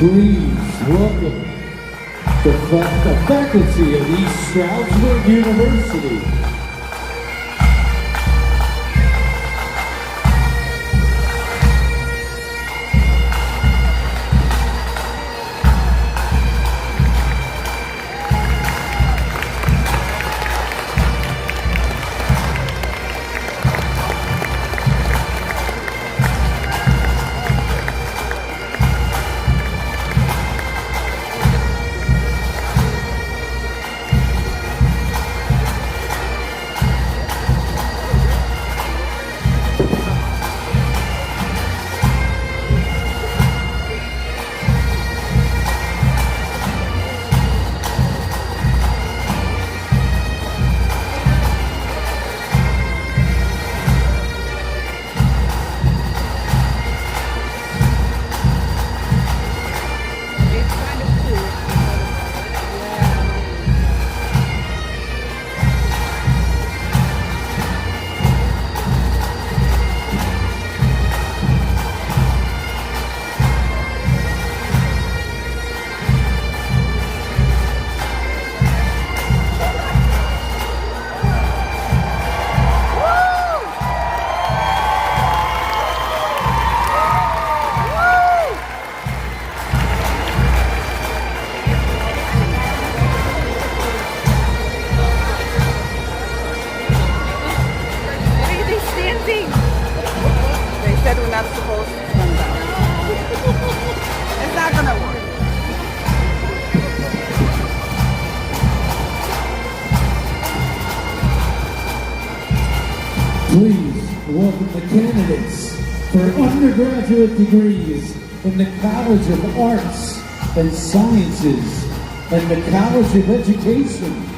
Please welcome the faculty of East Stroudsburg University. They said we're not supposed to stand down. It's not gonna work. Please welcome the candidates for undergraduate degrees in the College of Arts and Sciences and the College of Education.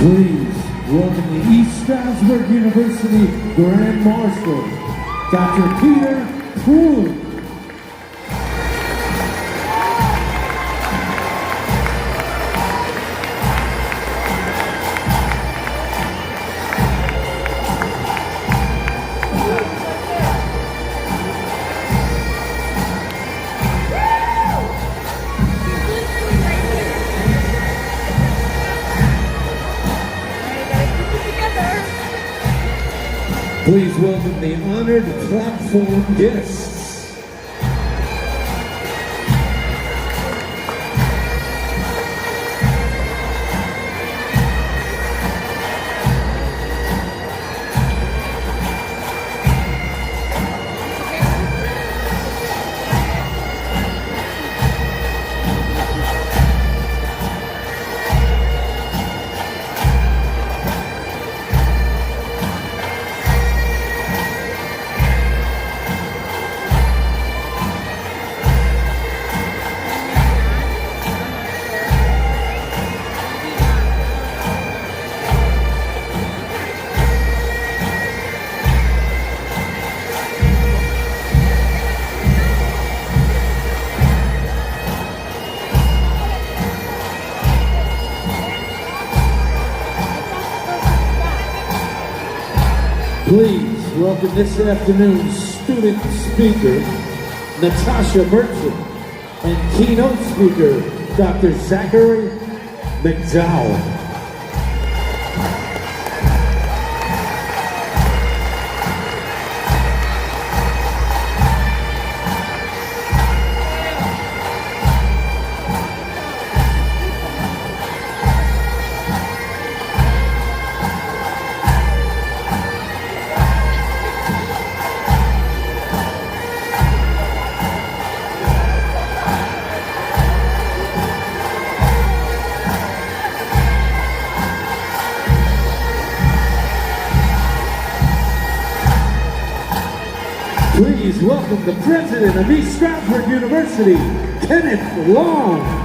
Please welcome the East Stroudsburg University Grand Marshal, Dr. Peter Poole. Please welcome the honored platform guests. Please welcome this afternoon's student speaker, Natasha Merchant, and keynote speaker, Dr. Zachary McDowell. Please welcome the president of East Stroudsburg University, Kenneth Long.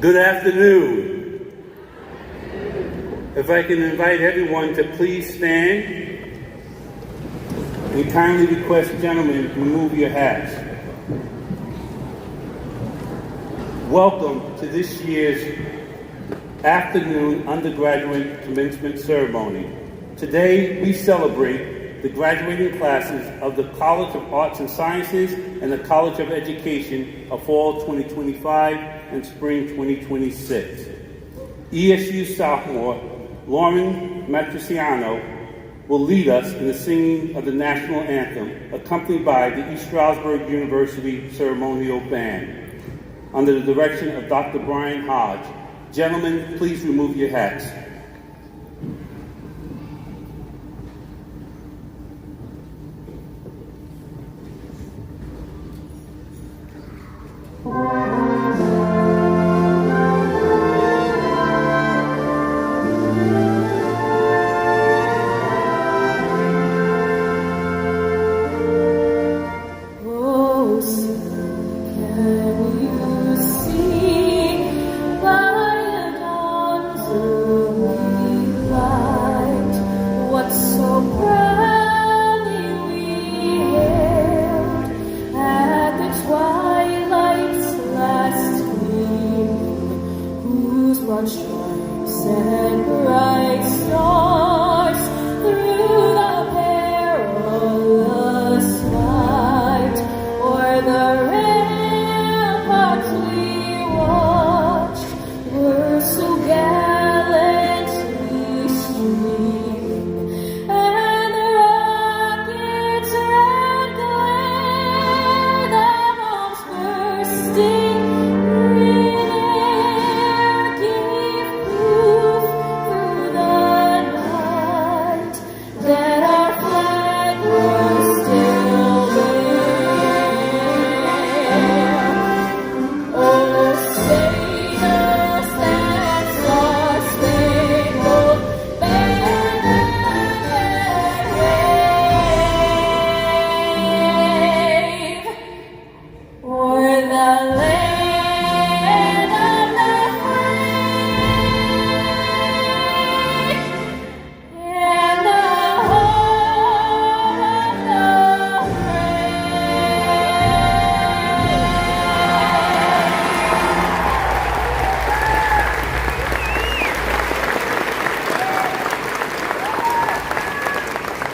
Good afternoon. If I can invite everyone to please stand. We kindly request, gentlemen, remove your hats. Welcome to this year's afternoon undergraduate commencement ceremony. Today we celebrate the graduating classes of the College of Arts and Sciences and the College of Education of Fall 2025 and Spring 2026. ESU sophomore Lauren Matriciano will lead us in the singing of the national anthem, accompanied by the East Stroudsburg University Ceremonial Band, under the direction of Dr. Brian Hodge. Gentlemen, please remove your hats.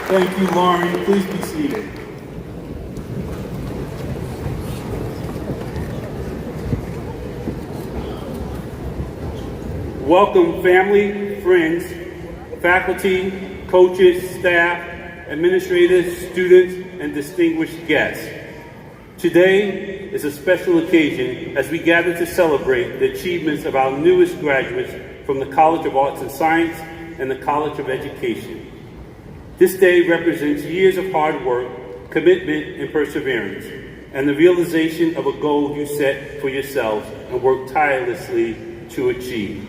Thank you, Lauren. Please be seated. Welcome, family, friends, faculty, coaches, staff, administrators, students, and distinguished guests. Today is a special occasion as we gather to celebrate the achievements of our newest graduates from the College of Arts and Science and the College of Education. This day represents years of hard work, commitment, and perseverance, and the realization of a goal you set for yourselves and worked tirelessly to achieve.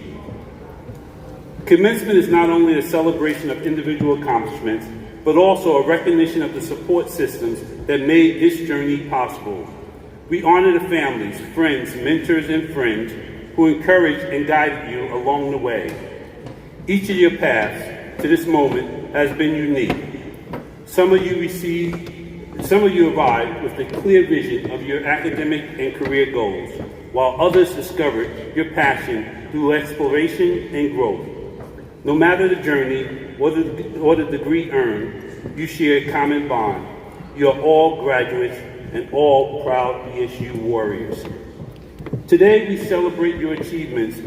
Commencement is not only a celebration of individual accomplishments, but also a recognition of the support systems that made this journey possible. We honor the families, friends, mentors, and friends who encouraged and guided you along the way. Each of your paths to this moment has been unique. Some of you arrived with a clear vision of your academic and career goals, while others discovered your passion through exploration and growth. No matter the journey or the degree earned, you share a common bond. You are all graduates and all proud ESU warriors. Today we celebrate your achievements,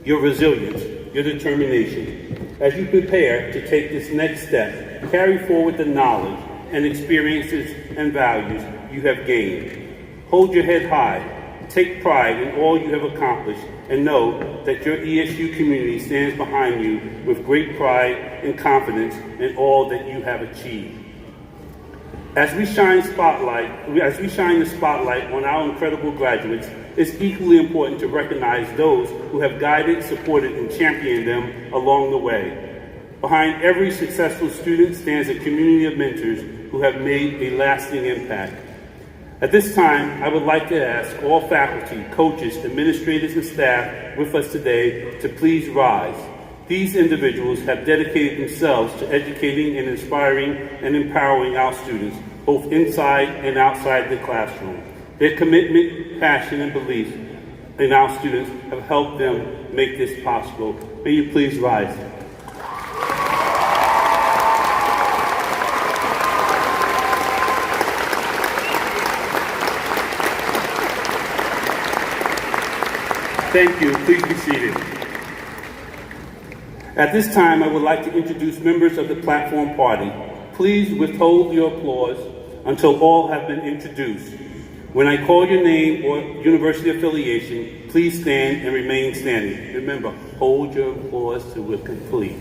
your resilience, your determination. As you prepare to take this next step, carry forward the knowledge and experiences and values you have gained. Hold your head high, take pride in all you have accomplished, and know that your ESU community stands behind you with great pride and confidence in all that you have achieved. As we shine the spotlight on our incredible graduates, it's equally important to recognize those who have guided, supported, and championed them along the way. Behind every successful student stands a community of mentors who have made a lasting impact. At this time, I would like to ask all faculty, coaches, administrators, and staff with us today to please rise. These individuals have dedicated themselves to educating and inspiring and empowering our students, both inside and outside the classroom. Their commitment, passion, and belief in our students have helped them make this possible. May you please rise. Thank you. Please be seated. At this time, I would like to introduce members of the platform party. Please withhold your applause until all have been introduced. When I call your name or university affiliation, please stand and remain standing. Remember, hold your applause till we're complete.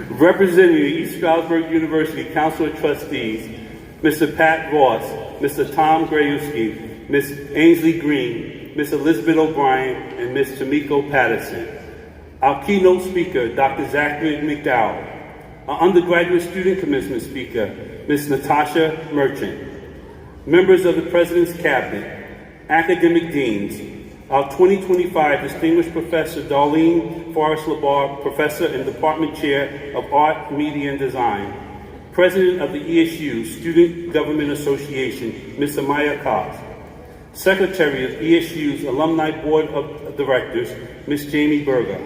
Representing the East Stroudsburg University Council of Trustees, Mr. Pat Ross, Mr. Tom Grayuski, Ms. Ainsley Green, Ms. Elizabeth O'Brien, and Ms. Tamiko Patterson. Our keynote speaker, Dr. Zachary McDowell. Our undergraduate student commencement speaker, Ms. Natasha Merchant. Members of the President's Cabinet, academic deans, our 2025 Distinguished Professor Darlene Forrest LaBar, Professor and Department Chair of Art, Media, and Design, President of the ESU Student Government Association, Ms. Amaya Cox, Secretary of ESU's Alumni Board of Directors, Ms. Jamie Berger,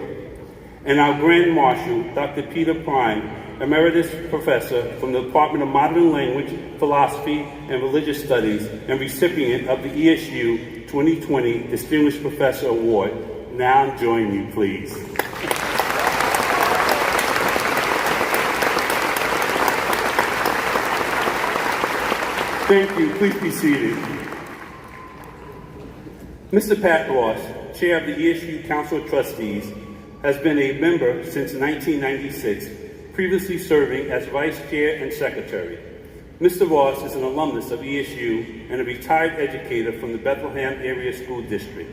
and our Grand Marshal, Dr. Peter Prime, Emeritus Professor from the Department of Modern Language, Philosophy, and Religious Studies, and recipient of the ESU 2020 Distinguished Professor Award. Now join me, please. Thank you. Please be seated. Mr. Pat Ross, Chair of the ESU Council of Trustees, has been a member since 1996, previously serving as Vice Chair and Secretary. Mr. Ross is an alumnus of ESU and a retired educator from the Bethlehem Area School District.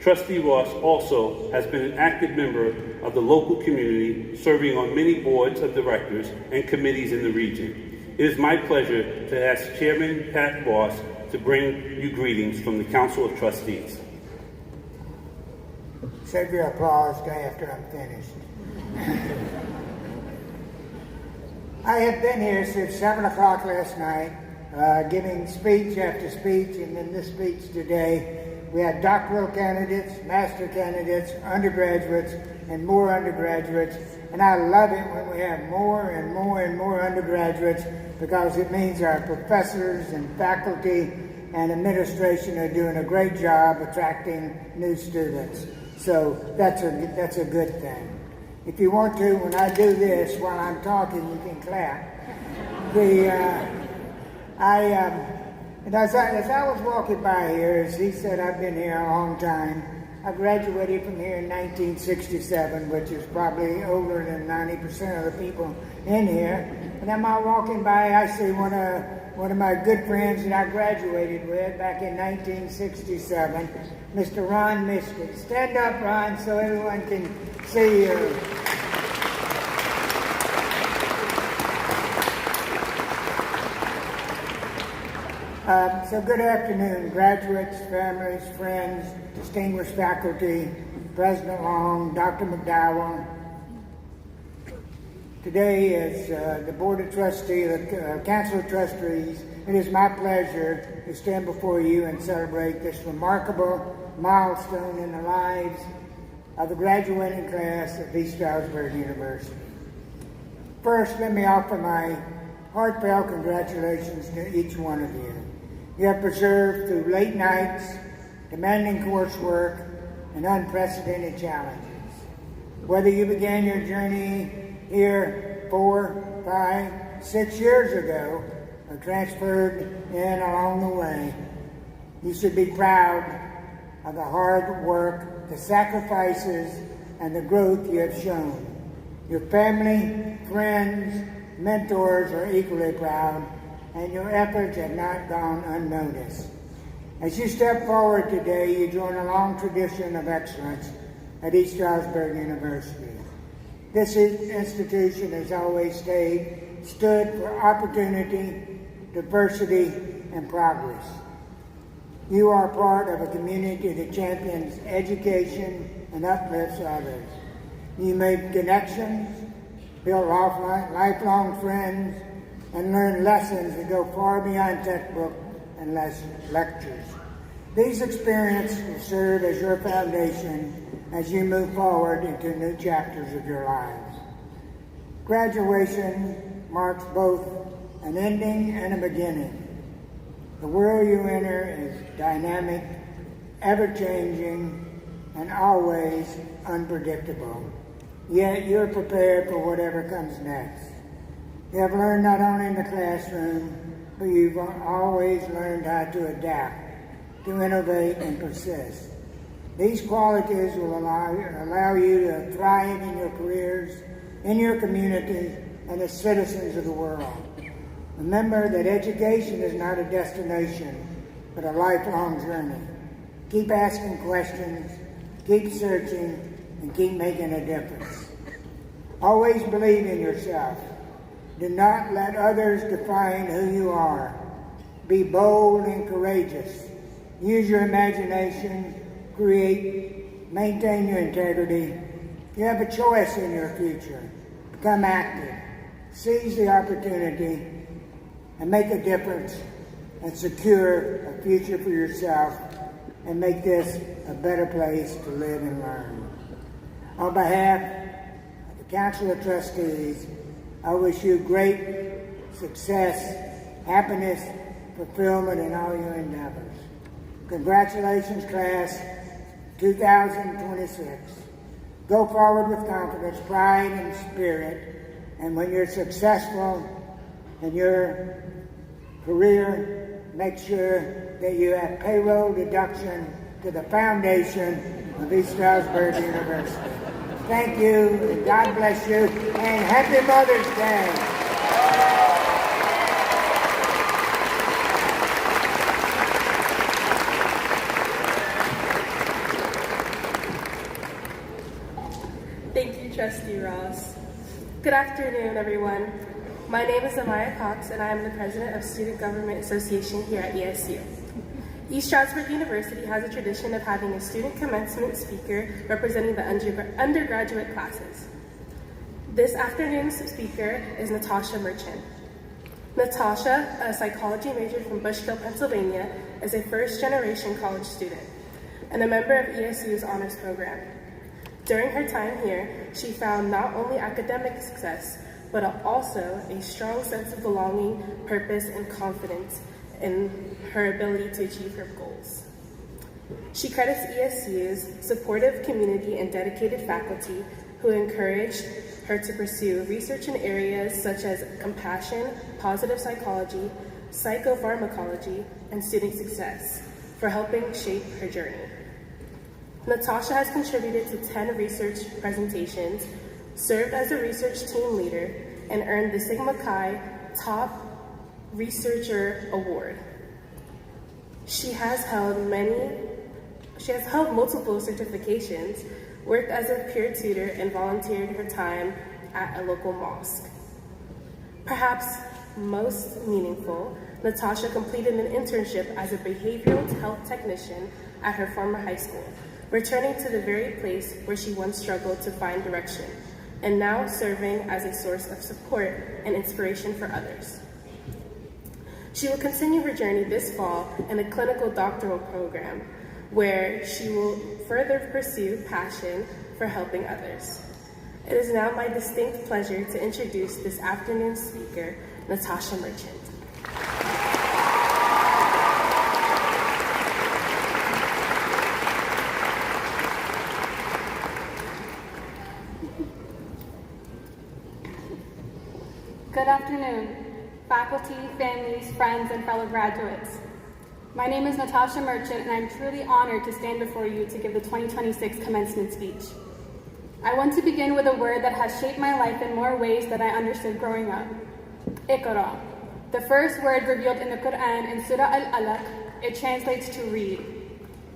Trustee Ross also has been an active member of the local community, serving on many boards of directors and committees in the region. It is my pleasure to ask Chairman Pat Ross to bring you greetings from the Council of Trustees. Save your applause till after I'm finished. I have been here since 7 o'clock last night, giving speech after speech, and in this speech today, we had doctoral candidates, master candidates, undergraduates, and more undergraduates, and I love it when we have more and more and more undergraduates, because it means our professors and faculty and administration are doing a great job attracting new students. So that's a good thing. If you want to, when I do this while I'm talking, you can clap. As I was walking by here, as he said, I've been here a long time. I graduated from here in 1967, which is probably older than 90% of the people in here. And then while walking by, I see one of my good friends that I graduated with back in 1967, Mr. Ron Miskett. Stand up, Ron, so everyone can see you. So good afternoon, graduates, families, friends, distinguished faculty, President Long, Dr. McDowell. Today, as the Board of Trustees, the Council of Trustees, it is my pleasure to stand before you and celebrate this remarkable milestone in the lives of the graduating class of East Stroudsburg University. First, let me offer my heartfelt congratulations to each one of you. You have persevered through late nights, demanding coursework, and unprecedented challenges. Whether you began your journey here 4, 5, 6 years ago, or transferred in along the way, you should be proud of the hard work, the sacrifices, and the growth you have shown. Your family, friends, mentors are equally proud, and your efforts have not gone unnoticed. As you step forward today, you join a long tradition of excellence at East Stroudsburg University. This institution has always stood for opportunity, diversity, and progress. You are part of a community that champions education and uplifts others. You make connections, build lifelong friends, and learn lessons that go far beyond textbook and lectures. These experiences will serve as your foundation as you move forward into new chapters of your lives. Graduation marks both an ending and a beginning. The world you enter is dynamic, ever-changing, and always unpredictable. Yet you're prepared for whatever comes next. You have learned not only in the classroom, but you've always learned how to adapt, to innovate, and persist. These qualities will allow you to thrive in your careers, in your community, and as citizens of the world. Remember that education is not a destination, but a lifelong journey. Keep asking questions, keep searching, and keep making a difference. Always believe in yourself. Do not let others define who you are. Be bold and courageous. Use your imagination, create, maintain your integrity. You have a choice in your future. Become active. Seize the opportunity and make a difference and secure a future for yourself and make this a better place to live and learn. On behalf of the Council of Trustees, I wish you great success, happiness, fulfillment in all your endeavors. Congratulations, class 2026. Go forward with confidence, pride, and spirit, and when you're successful in your career, make sure that you have payroll deduction to the foundation of East Stroudsburg University. Thank you, and God bless you, and Happy Mother's Day. Thank you, Trustee Ross. Good afternoon, everyone. My name is Amaya Cox, and I am the president of Student Government Association here at ESU. East Stroudsburg University has a tradition of having a student commencement speaker representing the undergraduate classes. This afternoon's speaker is Natasha Merchant. Natasha, a psychology major from Bushkill, Pennsylvania, is a first-generation college student and a member of ESU's honors program. During her time here, she found not only academic success, but also a strong sense of belonging, purpose, and confidence in her ability to achieve her goals. She credits ESU's supportive community and dedicated faculty who encouraged her to pursue research in areas such as compassion, positive psychology, psychopharmacology, and student success for helping shape her journey. Natasha has contributed to 10 research presentations, served as a research team leader, and earned the Sigma Chi Top Researcher Award. She has held multiple certifications, worked as a peer tutor, and volunteered her time at a local mosque. Perhaps most meaningful, Natasha completed an internship as a behavioral health technician at her former high school, returning to the very place where she once struggled to find direction, and now serving as a source of support and inspiration for others. She will continue her journey this fall in a clinical doctoral program where she will further pursue passion for helping others. It is now my distinct pleasure to introduce this afternoon's speaker, Natasha Merchant. Good afternoon, faculty, families, friends, and fellow graduates. My name is Natasha Merchant, and I'm truly honored to stand before you to give the 2026 commencement speech. I want to begin with a word that has shaped my life in more ways than I understood growing up. Iqra. The first word revealed in the Quran in Surah Al-Alaq, it translates to read.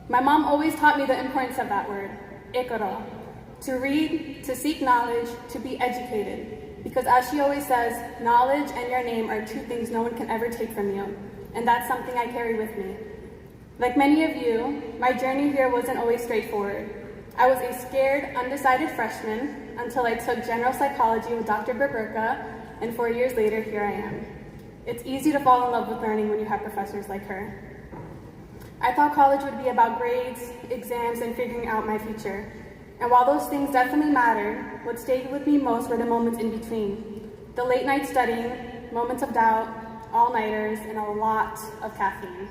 My mom always taught me the importance of that word, Iqra. To read, to seek knowledge, to be educated. Because as she always says, knowledge and your name are two things no one can ever take from you. And that's something I carry with me. Like many of you, my journey here wasn't always straightforward. I was a scared, undecided freshman until I took general psychology with Dr. Baburka, and 4 years later, here I am. It's easy to fall in love with learning when you have professors like her. I thought college would be about grades, exams, and figuring out my future. And while those things definitely mattered, what stayed with me most were the moments in between. The late night studying, moments of doubt, all-nighters, and a lot of caffeine.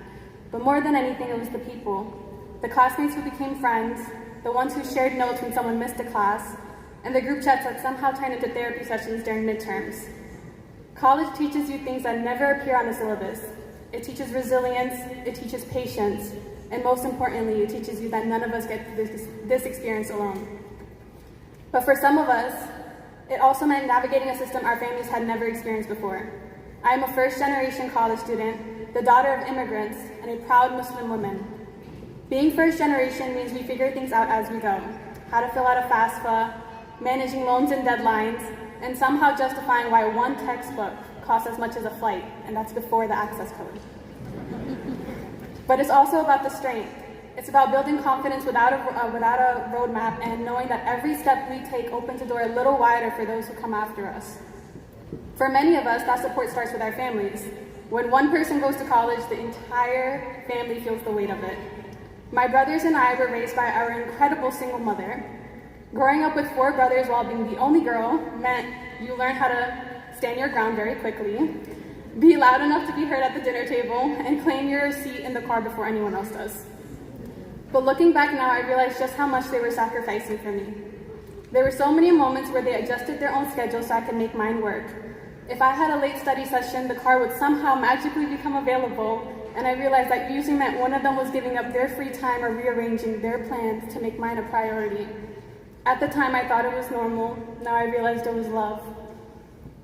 But more than anything, it was the people. the classmates who became friends, the ones who shared notes when someone missed a class, and the group chats that somehow turned into therapy sessions during midterms. College teaches you things that never appear on a syllabus. It teaches resilience, it teaches patience, and most importantly, it teaches you that none of us get this experience alone. But for some of us, it also meant navigating a system our families had never experienced before. I am a first-generation college student, the daughter of immigrants, and a proud Muslim woman. Being first generation means we figure things out as we go. How to fill out a FAFSA, managing loans and deadlines, and somehow justifying why one textbook costs as much as a flight, and that's before the access code. But it's also about the strength. It's about building confidence without a roadmap and knowing that every step we take opens the door a little wider for those who come after us. For many of us, that support starts with our families. When one person goes to college, the entire family feels the weight of it. My brothers and I were raised by our incredible single mother. Growing up with 4 brothers while being the only girl meant you learn how to stand your ground very quickly, be loud enough to be heard at the dinner table, and claim your seat in the car before anyone else does. But looking back now, I realize just how much they were sacrificing for me. There were so many moments where they adjusted their own schedule so I could make mine work. If I had a late study session, the car would somehow magically become available, and I realized that usually meant one of them was giving up their free time or rearranging their plans to make mine a priority. At the time, I thought it was normal. Now I realized it was love.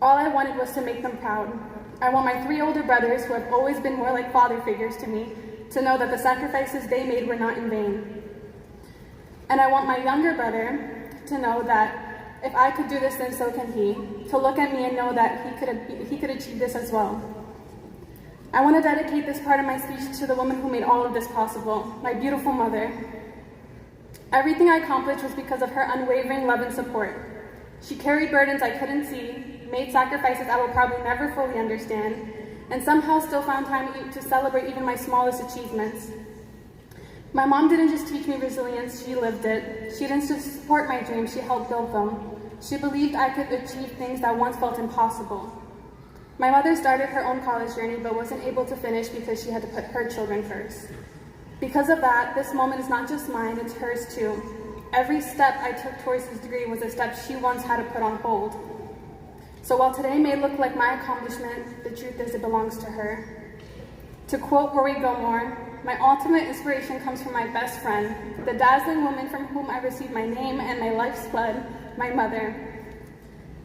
All I wanted was to make them proud. I want my 3 older brothers, who have always been more like father figures to me, to know that the sacrifices they made were not in vain. And I want my younger brother to know that if I could do this, then so can he. To look at me and know that he could achieve this as well. I want to dedicate this part of my speech to the woman who made all of this possible, my beautiful mother. Everything I accomplished was because of her unwavering love and support. She carried burdens I couldn't see, made sacrifices I will probably never fully understand, and somehow still found time to celebrate even my smallest achievements. My mom didn't just teach me resilience, she lived it. She didn't just support my dreams, she helped build them. She believed I could achieve things that once felt impossible. My mother started her own college journey but wasn't able to finish because she had to put her children first. Because of that, this moment is not just mine, it's hers too. Every step I took towards this degree was a step she once had to put on hold. So while today may look like my accomplishment, the truth is it belongs to her. To quote Rory Gilmore, my ultimate inspiration comes from my best friend, the dazzling woman from whom I received my name and my life's blood, my mother.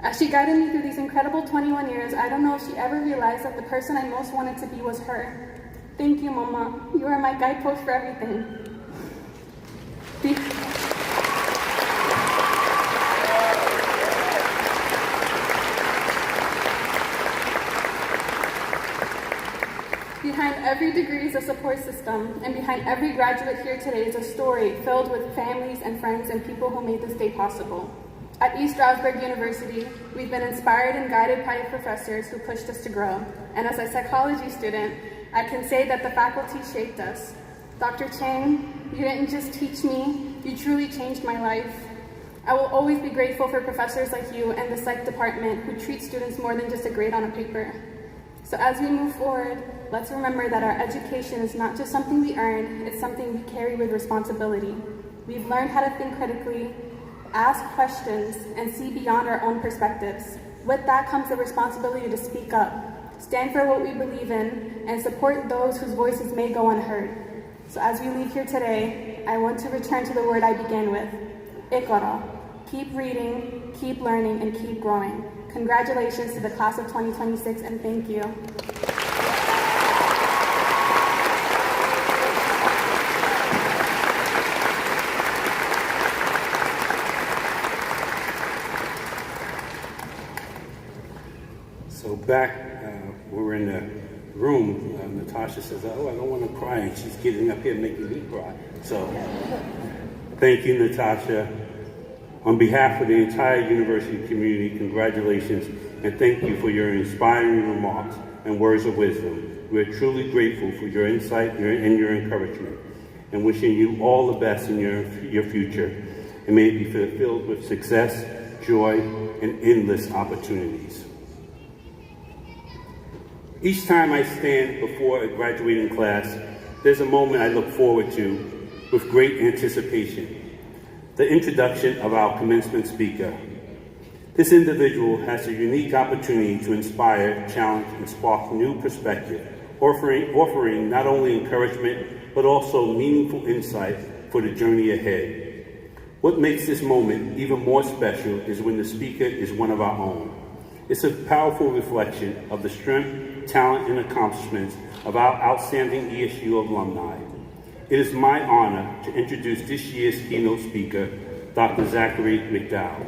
As she guided me through these incredible 21 years, I don't know if she ever realized that the person I most wanted to be was her. Thank you, Mama. You are my guidepost for everything. Behind every degree is a support system, and behind every graduate here today is a story filled with families and friends and people who made this day possible. At East Stroudsburg University, we've been inspired and guided by professors who pushed us to grow. And as a psychology student, I can say that the faculty shaped us. Dr. Chang, you didn't just teach me, you truly changed my life. I will always be grateful for professors like you and the psych department who treat students more than just a grade on a paper. So as we move forward, let's remember that our education is not just something we earn, it's something we carry with responsibility. We've learned how to think critically, ask questions, and see beyond our own perspectives. With that comes the responsibility to speak up, stand for what we believe in, and support those whose voices may go unheard. So as we leave here today, I want to return to the word I began with, Iqra. Keep reading, keep learning, and keep growing. Congratulations to the class of 2026, and thank you. So back, we were in the room, Natasha says, oh, I don't want to cry, and she's getting up here making me cry. So thank you, Natasha. On behalf of the entire university community, congratulations, and thank you for your inspiring remarks and words of wisdom. We are truly grateful for your insight and your encouragement, and wishing you all the best in your future, and may it be filled with success, joy, and endless opportunities. Each time I stand before a graduating class, there's a moment I look forward to with great anticipation, the introduction of our commencement speaker. This individual has a unique opportunity to inspire, challenge, and spark new perspective, offering not only encouragement, but also meaningful insight for the journey ahead. What makes this moment even more special is when the speaker is one of our own. It's a powerful reflection of the strength, talent, and accomplishments of our outstanding ESU alumni. It is my honor to introduce this year's keynote speaker, Dr. Zachary McDowell.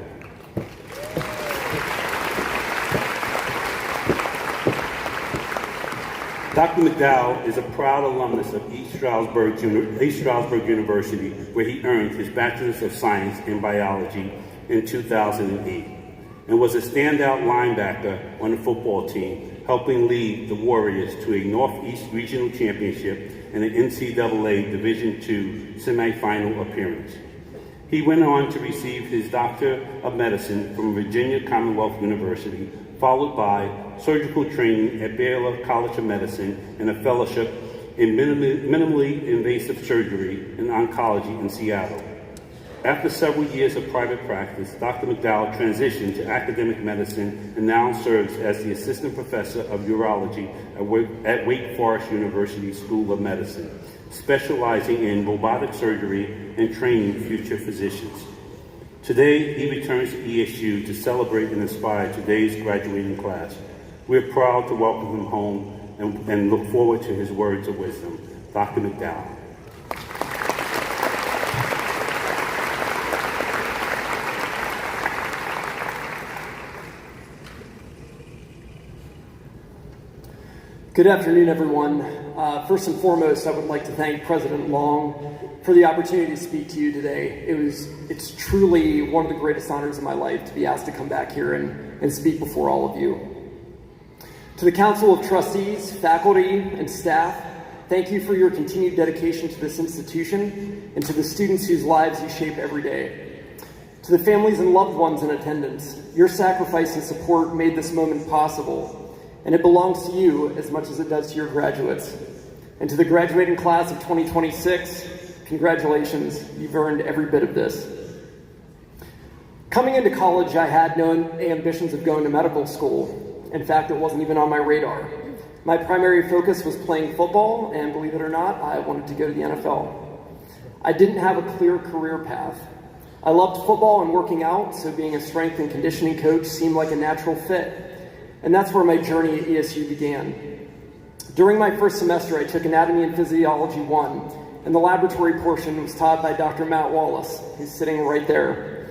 Dr. McDowell is a proud alumnus of East Stroudsburg University, where he earned his Bachelor's of Science in Biology in 2008, and was a standout linebacker on the football team, helping lead the Warriors to a Northeast Regional Championship and an NCAA Division II semifinal appearance. He went on to receive his Doctor of Medicine from Virginia Commonwealth University, followed by surgical training at Baylor College of Medicine and a fellowship in minimally invasive surgery and oncology in Seattle. After several years of private practice, Dr. McDowell transitioned to academic medicine and now serves as the Assistant Professor of Urology at Wake Forest University School of Medicine, specializing in robotic surgery and training future physicians. Today, he returns to ESU to celebrate and inspire today's graduating class. We're proud to welcome him home and look forward to his words of wisdom. Dr. McDowell. Good afternoon, everyone. First and foremost, I would like to thank President Long for the opportunity to speak to you today. It's truly one of the greatest honors of my life to be asked to come back here and speak before all of you. To the Council of Trustees, faculty, and staff, thank you for your continued dedication to this institution and to the students whose lives you shape every day. To the families and loved ones in attendance, your sacrifice and support made this moment possible, and it belongs to you as much as it does to your graduates. And to the graduating class of 2026, congratulations, you've earned every bit of this. Coming into college, I had no ambitions of going to medical school. In fact, it wasn't even on my radar. My primary focus was playing football, and believe it or not, I wanted to go to the NFL. I didn't have a clear career path. I loved football and working out, so being a strength and conditioning coach seemed like a natural fit. And that's where my journey at ESU began. During my first semester, I took Anatomy and Physiology 1, and the laboratory portion was taught by Dr. Matt Wallace, who's sitting right there.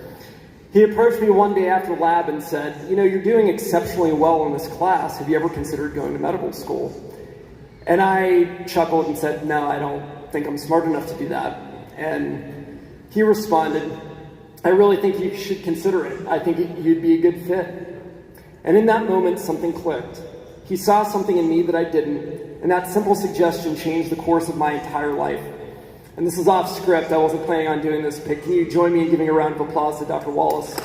He approached me one day after lab and said, "You know, you're doing exceptionally well in this class. Have you ever considered going to medical school?" And I chuckled and said, "No, I don't think I'm smart enough to do that." And he responded, "I really think you should consider it. I think you'd be a good fit." And in that moment, something clicked. He saw something in me that I didn't, and that simple suggestion changed the course of my entire life. And this is off script. I wasn't planning on doing this, but can you join me in giving a round of applause to Dr. Wallace?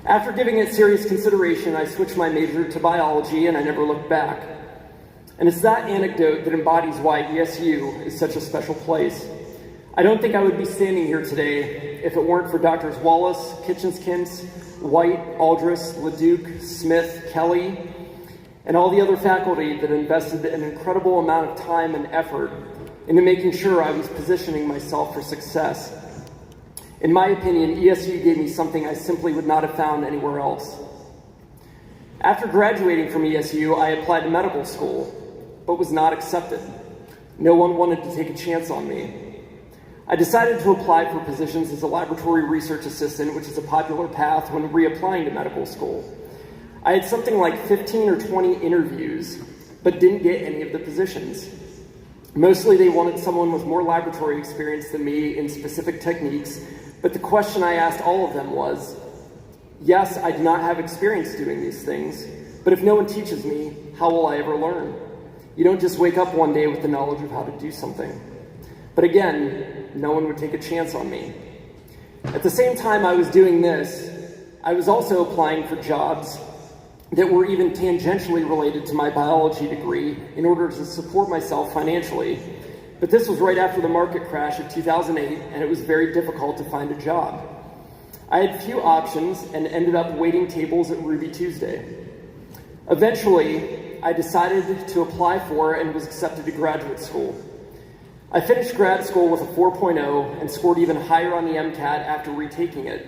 After giving it serious consideration, I switched my major to biology, and I never looked back. And it's that anecdote that embodies why ESU is such a special place. I don't think I would be standing here today if it weren't for Drs. Wallace, Kitchenskins, White, Aldris, LeDuc, Smith, Kelly, and all the other faculty that invested an incredible amount of time and effort into making sure I was positioning myself for success. In my opinion, ESU gave me something I simply would not have found anywhere else. After graduating from ESU, I applied to medical school, but was not accepted. No one wanted to take a chance on me. I decided to apply for positions as a laboratory research assistant, which is a popular path when reapplying to medical school. I had something like 15 or 20 interviews, but didn't get any of the positions. Mostly they wanted someone with more laboratory experience than me in specific techniques, but the question I asked all of them was, yes, I do not have experience doing these things, but if no one teaches me, how will I ever learn? You don't just wake up one day with the knowledge of how to do something. But again, no one would take a chance on me. At the same time I was doing this, I was also applying for jobs that were even tangentially related to my biology degree in order to support myself financially. But this was right after the market crash of 2008, and it was very difficult to find a job. I had few options and ended up waiting tables at Ruby Tuesday. Eventually, I decided to apply for and was accepted to graduate school. I finished grad school with a 4.0 and scored even higher on the MCAT after retaking it.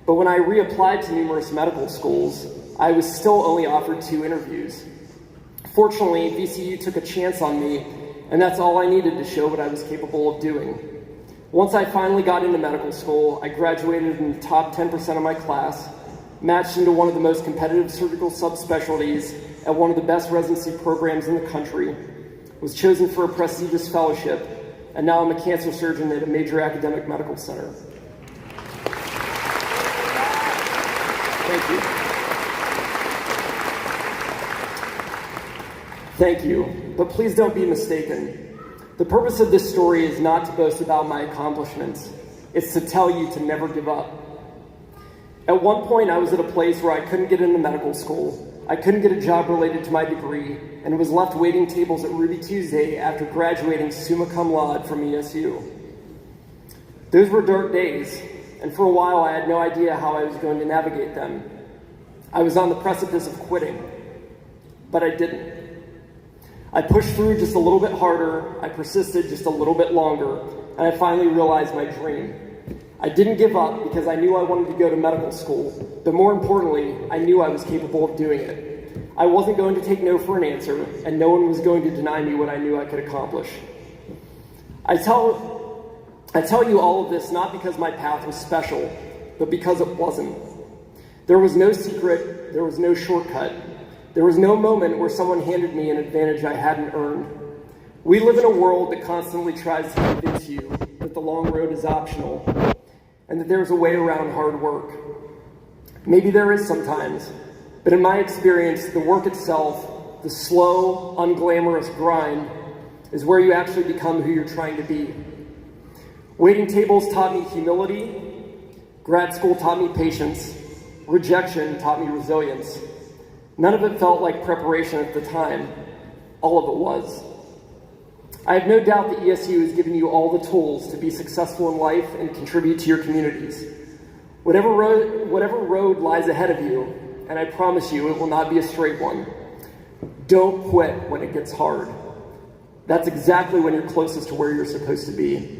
But when I reapplied to numerous medical schools, I was still only offered 2 interviews. Fortunately, VCU took a chance on me, and that's all I needed to show what I was capable of doing. Once I finally got into medical school, I graduated in the top 10% of my class, matched into one of the most competitive surgical subspecialties at one of the best residency programs in the country, was chosen for a prestigious fellowship, and now I'm a cancer surgeon at a major academic medical center. Thank you. Thank you, but please don't be mistaken. The purpose of this story is not to boast about my accomplishments. It's to tell you to never give up. At one point, I was at a place where I couldn't get into medical school. I couldn't get a job related to my degree, and was left waiting tables at Ruby Tuesday after graduating summa cum laude from ESU. Those were dark days, and for a while I had no idea how I was going to navigate them. I was on the precipice of quitting, but I didn't. I pushed through just a little bit harder, I persisted just a little bit longer, and I finally realized my dream. I didn't give up because I knew I wanted to go to medical school, but more importantly, I knew I was capable of doing it. I wasn't going to take no for an answer, and no one was going to deny me what I knew I could accomplish. I tell you all of this not because my path was special, but because it wasn't. There was no secret, there was no shortcut. There was no moment where someone handed me an advantage I hadn't earned. We live in a world that constantly tries to convince you that the long road is optional and that there's a way around hard work. Maybe there is sometimes, but in my experience, the work itself, the slow, unglamorous grind, is where you actually become who you're trying to be. Waiting tables taught me humility, grad school taught me patience, rejection taught me resilience. None of it felt like preparation at the time. All of it was. I have no doubt that ESU has given you all the tools to be successful in life and contribute to your communities. Whatever road lies ahead of you, and I promise you it will not be a straight one, don't quit when it gets hard. That's exactly when you're closest to where you're supposed to be.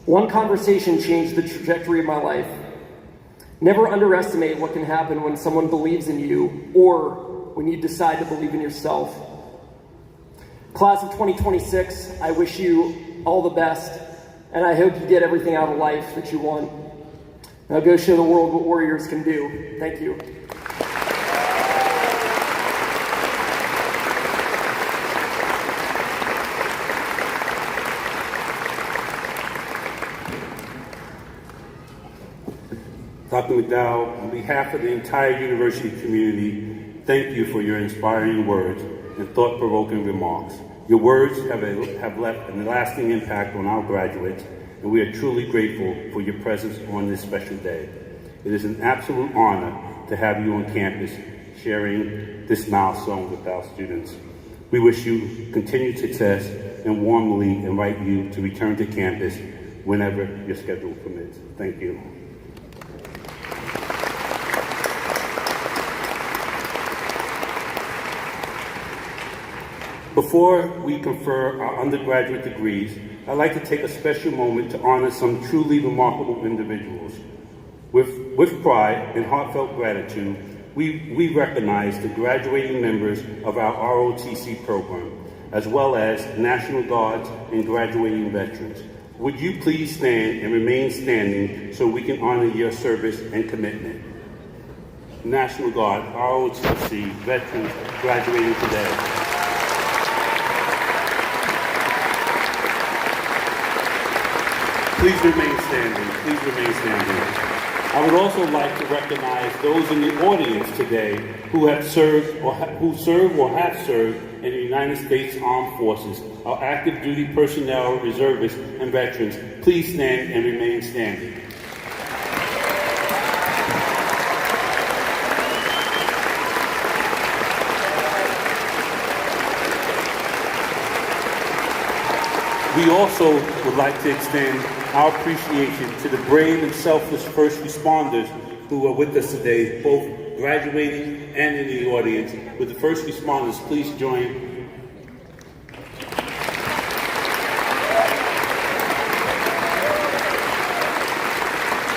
One conversation changed the trajectory of my life. Never underestimate what can happen when someone believes in you or when you decide to believe in yourself. Class of 2026, I wish you all the best, and I hope you get everything out of life that you want. Now go show the world what warriors can do. Thank you. Dr. McDowell, on behalf of the entire university community, thank you for your inspiring words and thought-provoking remarks. Your words have left a lasting impact on our graduates, and we are truly grateful for your presence on this special day. It is an absolute honor to have you on campus sharing this milestone with our students. We wish you continued success and warmly invite you to return to campus whenever your schedule permits. Thank you. Before we confer our undergraduate degrees, I'd like to take a special moment to honor some truly remarkable individuals. With pride and heartfelt gratitude, we recognize the graduating members of our ROTC program, as well as National Guards and graduating veterans. Would you please stand and remain standing so we can honor your service and commitment? National Guard, ROTC veterans graduating today. Please remain standing. Please remain standing. I would also like to recognize those in the audience today who have served or have served in the United States Armed Forces, our active duty personnel, reservists, and veterans. Please stand and remain standing. We also would like to extend our appreciation to the brave and selfless first responders who are with us today, both graduating and in the audience. With the first responders, please join.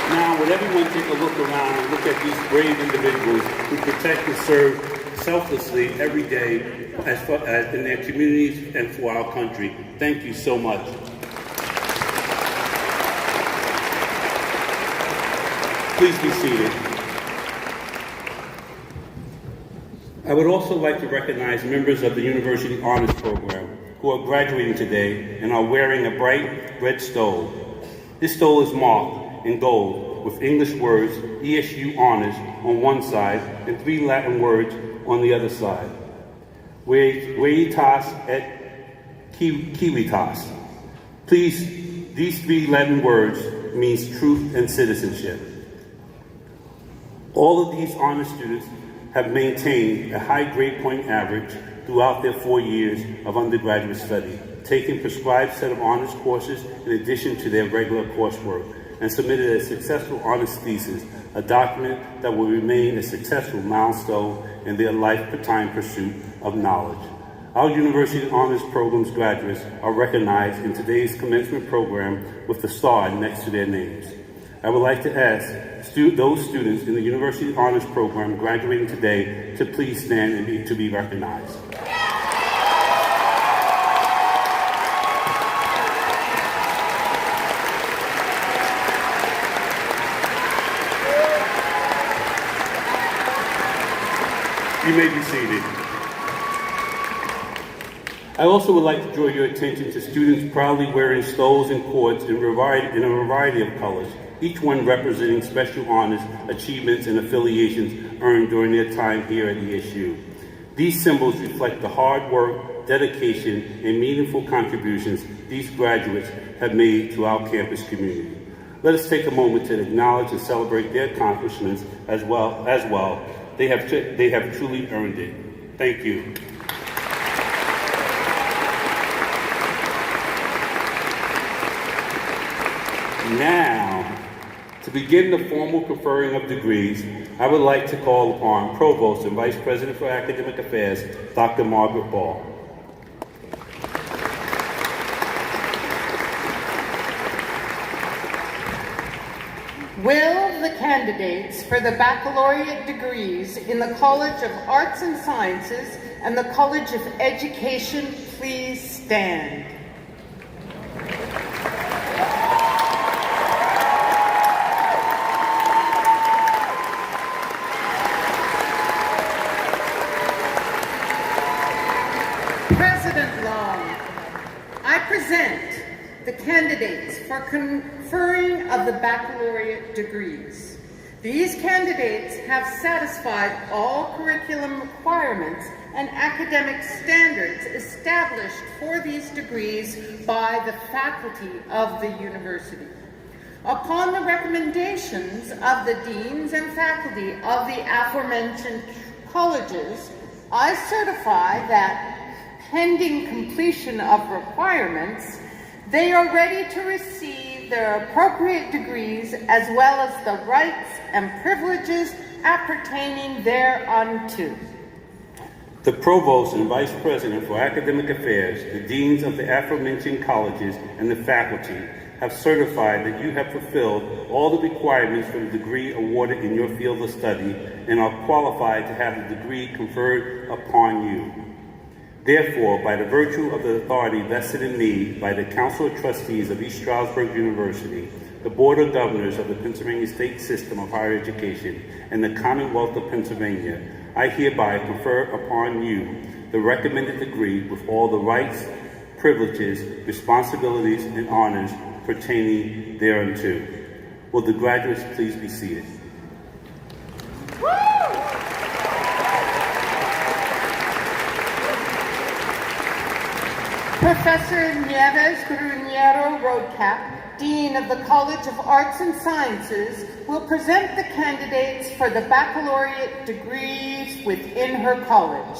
Now, would everyone take a look around and look at these brave individuals who protect and serve selflessly every day as in their communities and for our country. Thank you so much. Please be seated. I would also like to recognize members of the University Honors Program who are graduating today and are wearing a bright red stole. This stole is marked in gold with English words ESU Honors on one side and 3 Latin words on the other side. Veritas et Civitas. Please, these 3 Latin words means truth and citizenship. All of these honor students have maintained a high grade point average throughout their 4 years of undergraduate study, taking prescribed set of honors courses in addition to their regular coursework, and submitted a successful honors thesis, a document that will remain a successful milestone in their lifetime pursuit of knowledge. Our University Honors Program's graduates are recognized in today's commencement program with the star next to their names. I would like to ask those students in the University Honors Program graduating today to please stand and to be recognized. You may be seated. I also would like to draw your attention to students proudly wearing stoles and cords in a variety of colors, each one representing special honors, achievements, and affiliations earned during their time here at ESU. These symbols reflect the hard work, dedication, and meaningful contributions these graduates have made to our campus community. Let us take a moment to acknowledge and celebrate their accomplishments as well. They have truly earned it. Thank you. Now, to begin the formal conferring of degrees, I would like to call upon Provost and Vice President for Academic Affairs, Dr. Margaret Ball. Will the candidates for the baccalaureate degrees in the College of Arts and Sciences and the College of Education please stand? President Long, I present the candidates for conferring of the baccalaureate degrees. These candidates have satisfied all curriculum requirements and academic standards established for these degrees by the faculty of the university. Upon the recommendations of the deans and faculty of the aforementioned colleges, I certify that pending completion of requirements, they are ready to receive their appropriate degrees as well as the rights and privileges appertaining thereunto. The Provost and Vice President for Academic Affairs, the Deans of the aforementioned colleges, and the faculty have certified that you have fulfilled all the requirements for the degree awarded in your field of study and are qualified to have the degree conferred upon you. Therefore, by the virtue of the authority vested in me by the Council of Trustees of East Stroudsburg University, the Board of Governors of the Pennsylvania State System of Higher Education, and the Commonwealth of Pennsylvania, I hereby confer upon you the recommended degree with all the rights, privileges, responsibilities, and honors pertaining thereunto. Will the graduates please be seated? Professor Nieves Gruñero Roadcap, Dean of the College of Arts and Sciences, will present the candidates for the baccalaureate degrees within her college.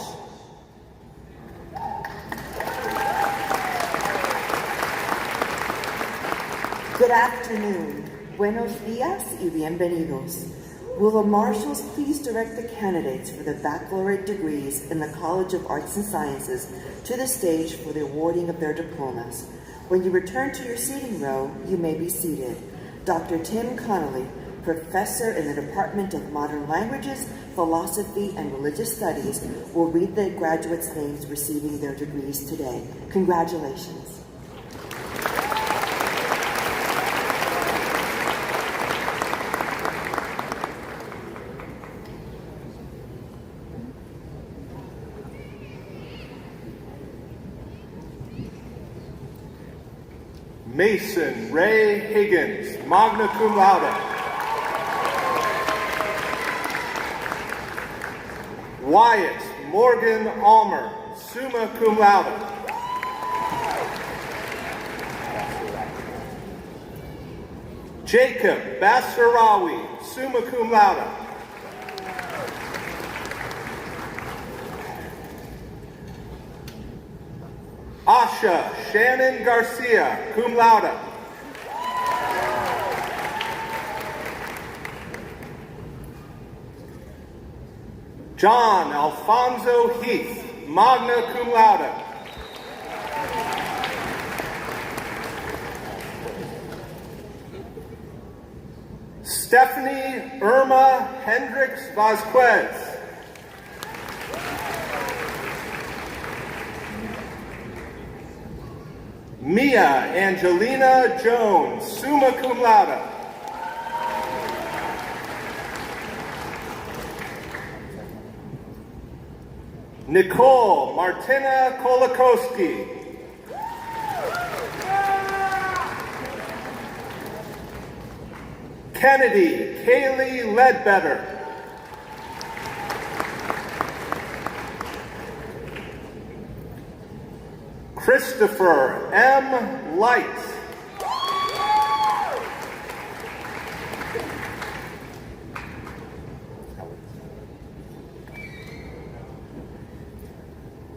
Good afternoon. Buenos días y bienvenidos. Will the marshals please direct the candidates for the baccalaureate degrees in the College of Arts and Sciences to the stage for the awarding of their diplomas. When you return to your seating row, you may be seated. Dr. Tim Connolly, professor in the Department of Modern Languages, Philosophy, and Religious Studies, will read the graduates' names receiving their degrees today. Congratulations. Mason Ray Higgins, magna cum laude. Wyatt Morgan Almer, summa cum laude. Jacob Bassarawi, summa cum laude. Asha Shannon Garcia, cum laude. John Alfonso Heath, magna cum laude. Stephanie Irma Hendricks Vasquez. Mia Angelina Jones, summa cum laude. Nicole Martina Kolakowski. Kennedy Kaylee Ledbetter. Christopher M. Light.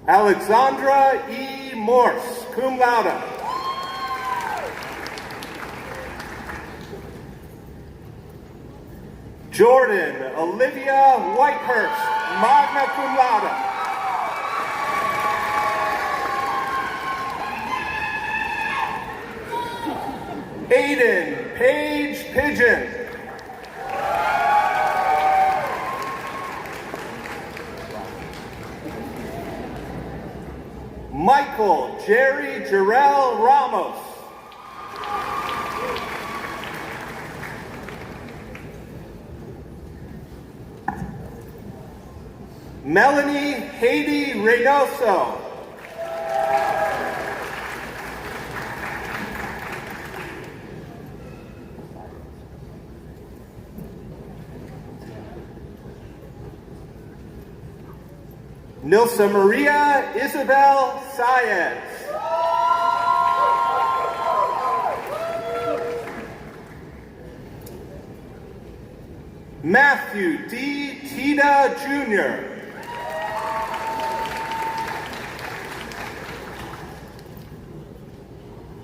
Alexandra E. Morse, cum laude. Jordan Olivia Whitehurst, magna cum laude. Aiden Paige Pigeon. Michael Jerry Jarrell Ramos. Melanie Haiti Reynoso. Nilsa Maria Isabel Saez. Matthew D. Tita Jr.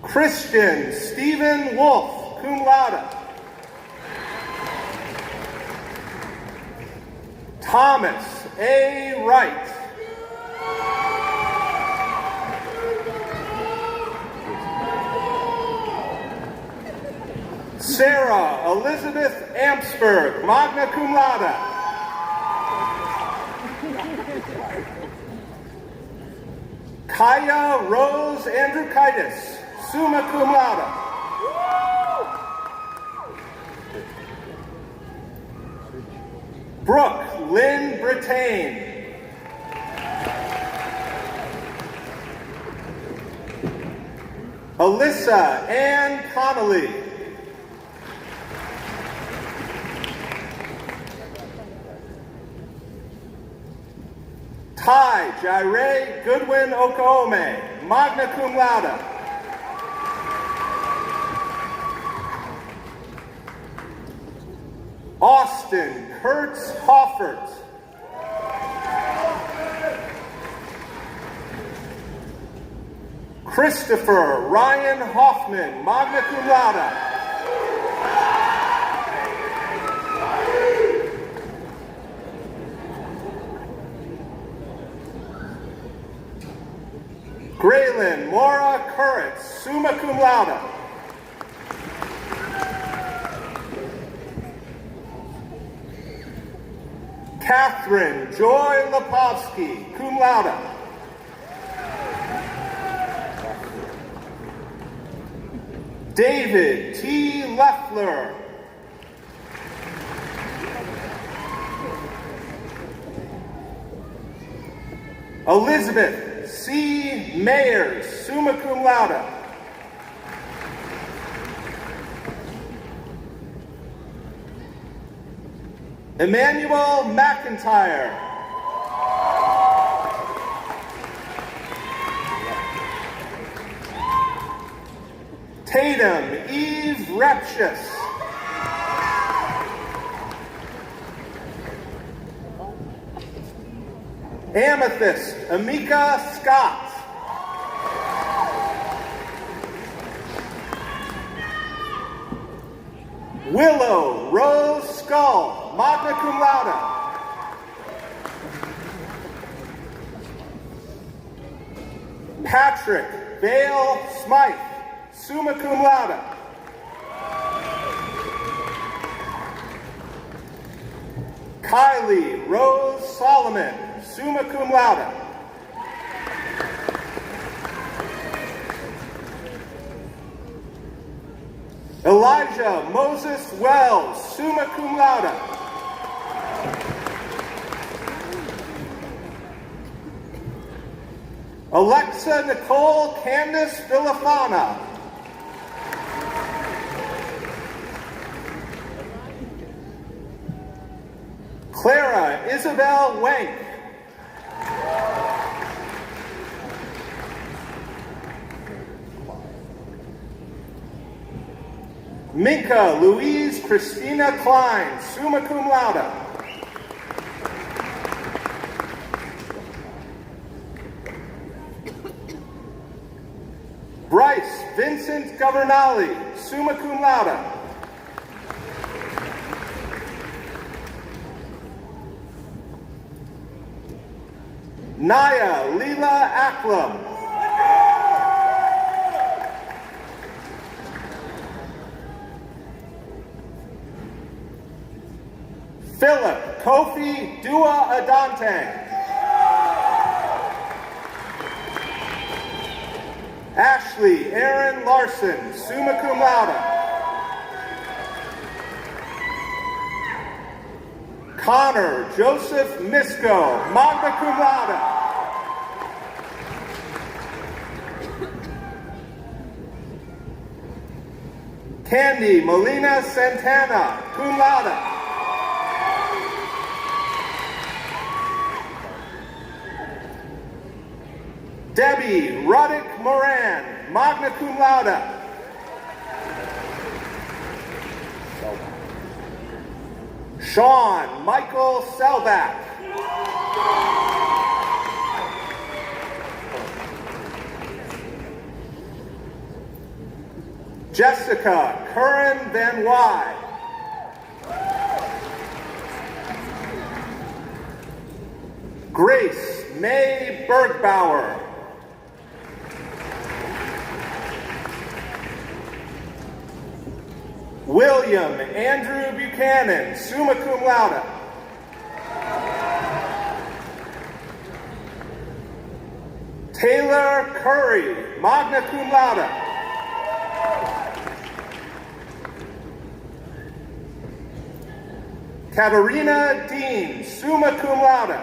Christian Stephen Wolf, cum laude. Thomas A. Wright. Sarah Elizabeth Amsberg, magna cum laude. Kaya Rose Andrukaitis, summa cum laude. Brooke Lynn Brittain. Alyssa Ann Connolly. Ty Jaire Goodwin Okome, magna cum laude. Austin Kurtz Hoffert. Christopher Ryan Hoffman, magna cum laude. Graylin Mora Kurritz, summa cum laude. Catherine Joy Lepovsky, cum laude. David T. Leffler. Elizabeth C. Mayers, summa cum laude. Emmanuel McIntyre. Tatum Eve Repshus. Amethyst Amika Scott. Willow Rose Skull, magna cum laude. Patrick Vale Smythe, summa cum laude. Kylie Rose Solomon, summa cum laude. Elijah Moses Wells, summa cum laude. Alexa Nicole Candace Villafana. Clara Isabel Wank. Minka Louise Christina Klein, summa cum laude. Bryce Vincent Governali, summa cum laude. Naya Leela Aklam. Philip Kofi Dua Adante. Ashley Aaron Larson, summa cum laude. Connor Joseph Misko, magna cum laude. Candy Molina Santana, cum laude. Debbie Ruddick Moran, magna cum laude. Sean Michael Selbach. Jessica Curran Van Wy. Grace May Bergbauer. William Andrew Buchanan, summa cum laude. Taylor Curry, magna cum laude. Katarina Dean, summa cum laude.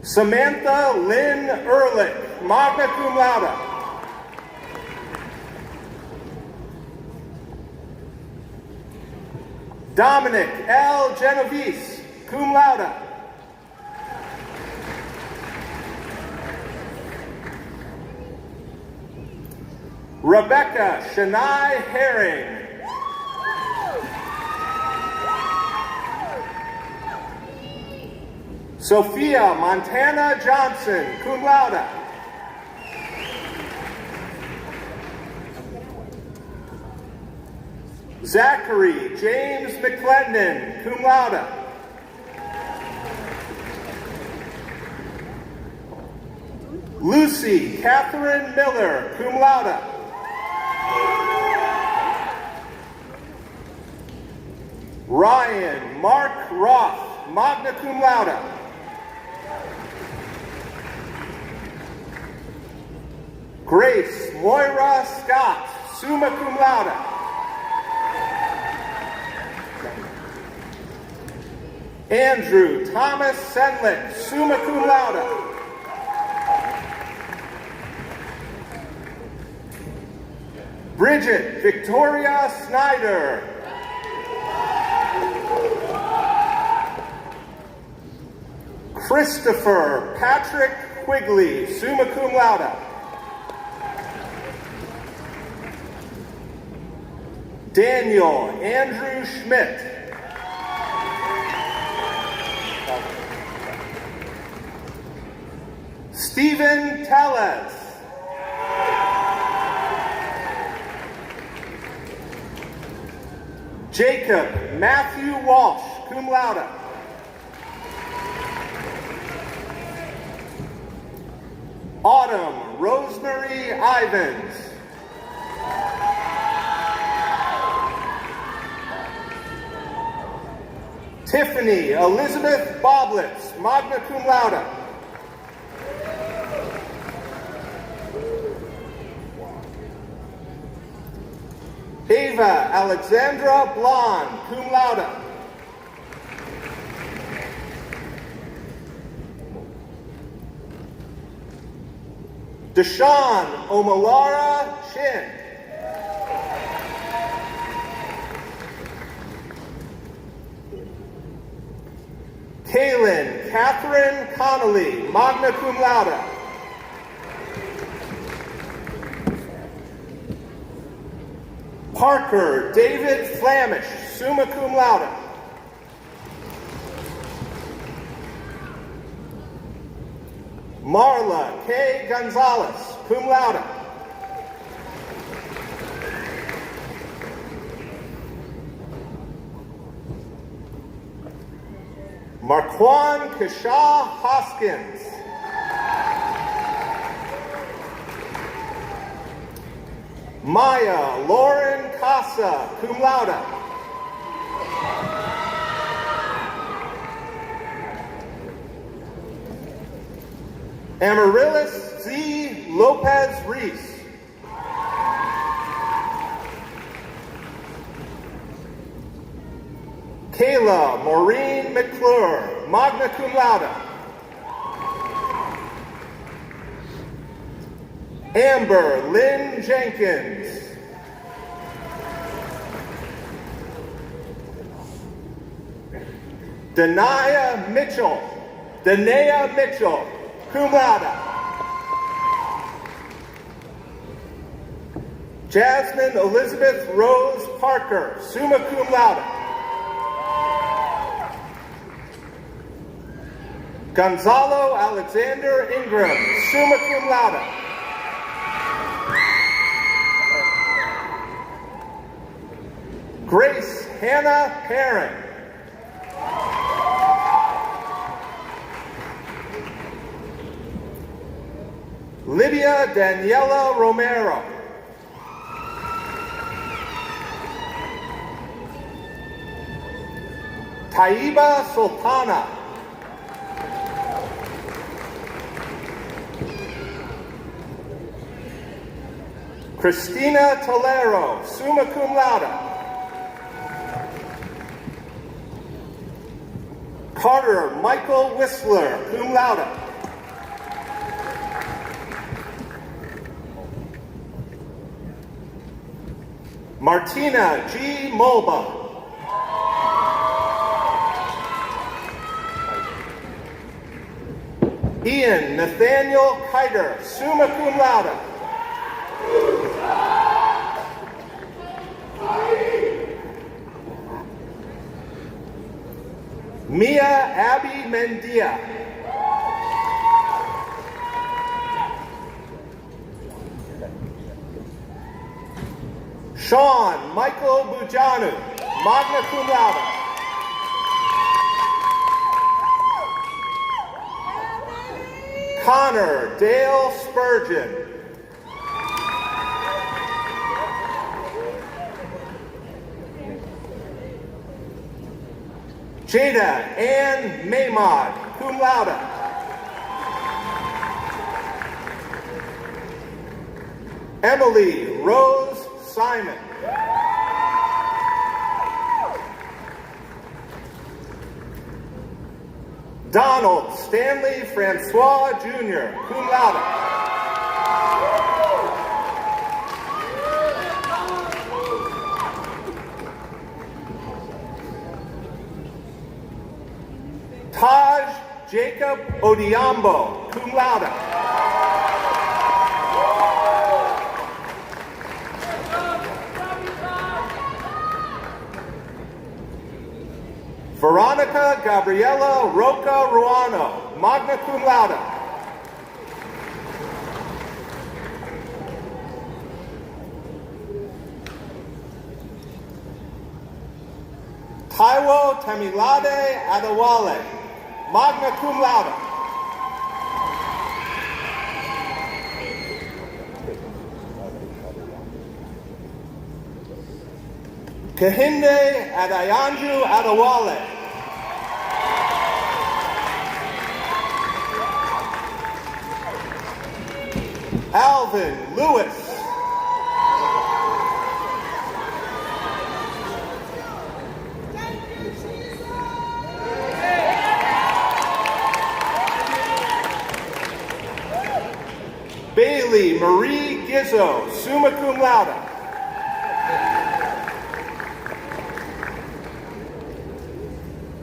Samantha Lynn Ehrlich, magna cum laude. Dominic L. Genovese, cum laude. Rebecca Shania Herring. Sophia Montana Johnson, cum laude. Zachary James McClendon, cum laude. Lucy Catherine Miller, cum laude. Ryan Mark Roth, magna cum laude. Grace Moira Scott, summa cum laude. Andrew Thomas Senlick, summa cum laude. Bridget Victoria Snyder. Christopher Patrick Quigley, summa cum laude. Daniel Andrew Schmidt. Stephen Tellez. Jacob Matthew Walsh, cum laude. Autumn Rosemary Ivans. Tiffany Elizabeth Boblitz, magna cum laude. Ava Alexandra Blonde, cum laude. Deshaun Omalara Shin. Kaylin Catherine Connolly, magna cum laude. Parker David Flamish, summa cum laude. Marla K. Gonzalez, cum laude. Marquan Kishaw Hoskins. Maya Lauren Casa, cum laude. Amaryllis Z. Lopez Reese. Kayla Maureen McClure, magna cum laude. Amber Lynn Jenkins. Dania Mitchell, cum laude. Jasmine Elizabeth Rose Parker, summa cum laude. Gonzalo Alexander Ingram, summa cum laude. Grace Hannah Perrin. Lydia Daniela Romero. Taiba Sultana. Christina Tolero, summa cum laude. Carter Michael Whistler, cum laude. Martina G. Mulba. Ian Nathaniel Kiter, summa cum laude. Mia Abby Mendia. Sean Michael Bujanu, magna cum laude. Connor Dale Spurgeon. Jada Ann Maymod, cum laude. Emily Rose Simon. Donald Stanley Francois Jr., cum laude. Taj Jacob Odiambo, cum laude. Veronica Gabriela Roca Ruano, magna cum laude. Taiwo Tamilade Adewale, magna cum laude. Kahinde Adayanju Adewale. Alvin Lewis. Bailey Marie Gizzo, summa cum laude.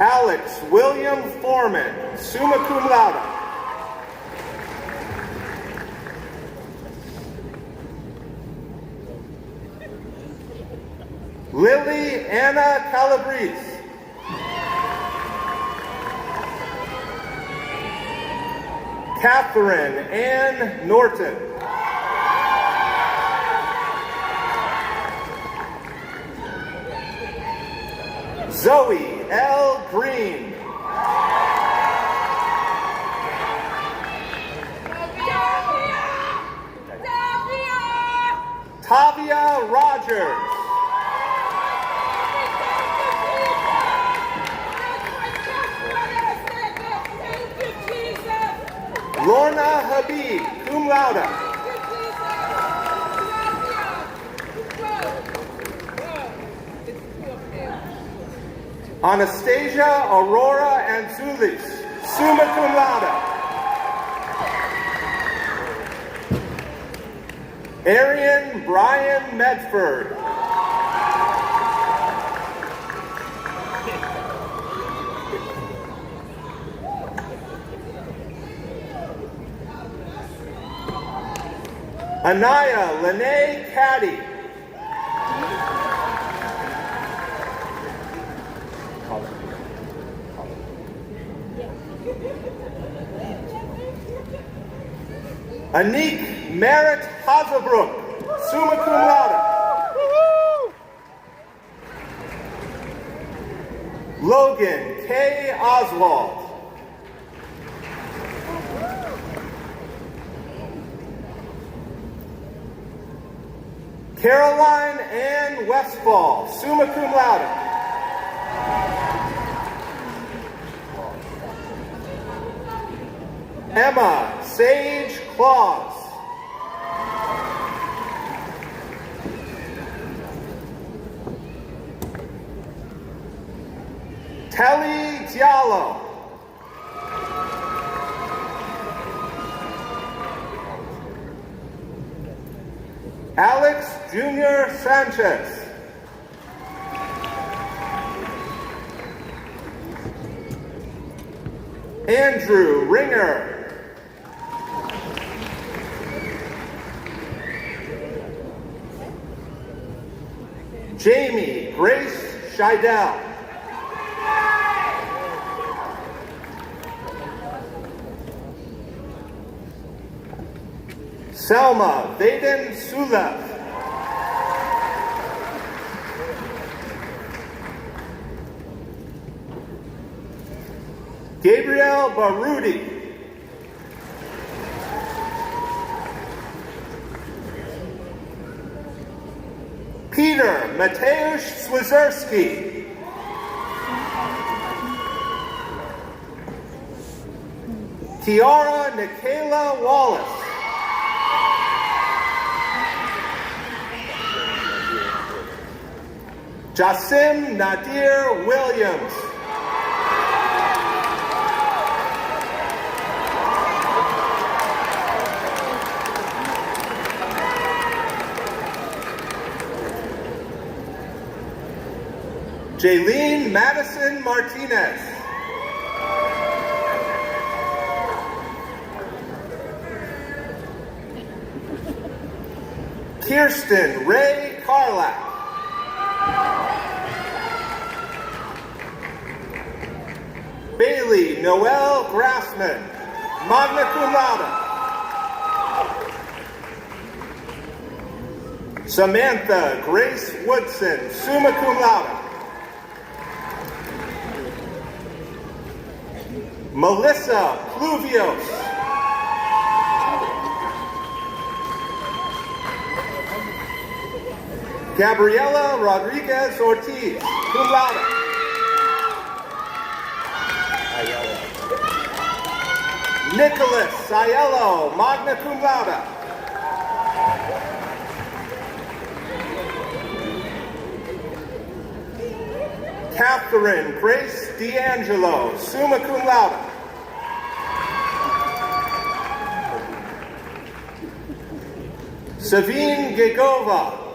Alex William Foreman, summa cum laude. Lily Anna Calabrese. Catherine Ann Norton. Zoe L. Green. Tavia Rogers. Lorna Habib, cum laude. Anastasia Aurora Anzulis, summa cum laude. Arian Brian Medford. Anaya Lene Caddy. Anik Merritt Hazebrook, summa cum laude. Logan K. Oswald. Caroline Ann Westfall, summa cum laude. Emma Sage Claus. Telly Diallo. Alex Jr. Sanchez. Andrew Ringer. Jamie Grace Scheidel. Selma Vaden Sulef. Gabriel Barudi. Mateusz Swizerski. Tiara Nikayla Wallace. Jasim Nadir Williams. Jaylene Madison Martinez. Kirsten Ray Carlack. Bailey Noel Grassman, magna cum laude. Samantha Grace Woodson, summa cum laude. Melissa Pluvios. Gabriela Rodriguez Ortiz, cum laude. Nicholas Aiello, magna cum laude. Catherine Grace D'Angelo, summa cum laude. Savine Gigova.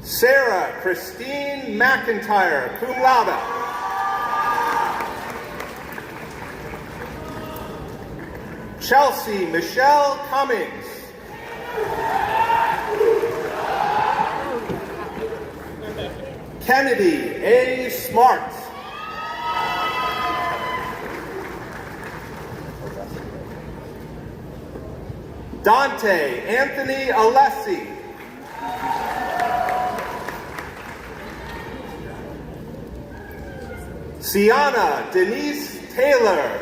Sarah Christine McIntyre, cum laude. Chelsea Michelle Cummings. Kennedy A. Smart. Dante Anthony Alessi. Sienna Denise Taylor.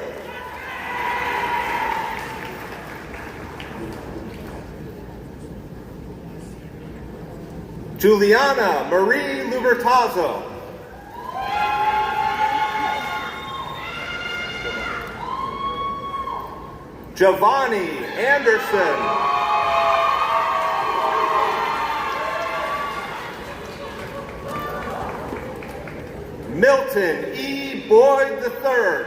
Juliana Marie Lubertazzo. Giovanni Anderson. Milton E. Boyd III.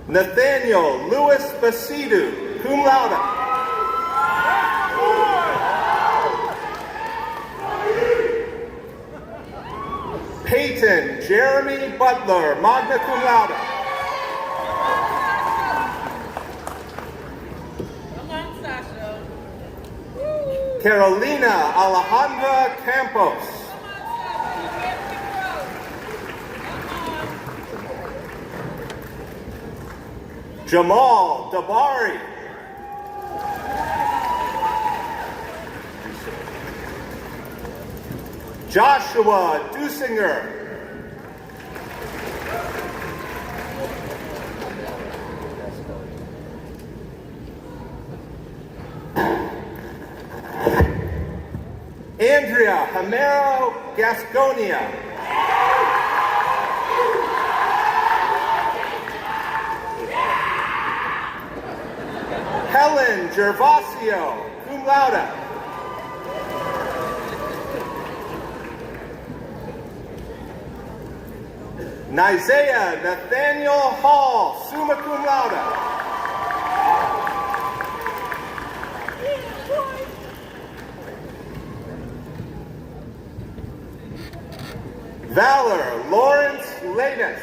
Nathaniel Louis Basidu, cum laude. Peyton Jeremy Butler, magna cum laude. Carolina Alejandra Campos. Jamal Dabari. Joshua Dusinger. Andrea Hamero Gasconia. Helen Gervasio, cum laude. Nizea Nathaniel Hall, summa cum laude. Valor Lawrence Latus.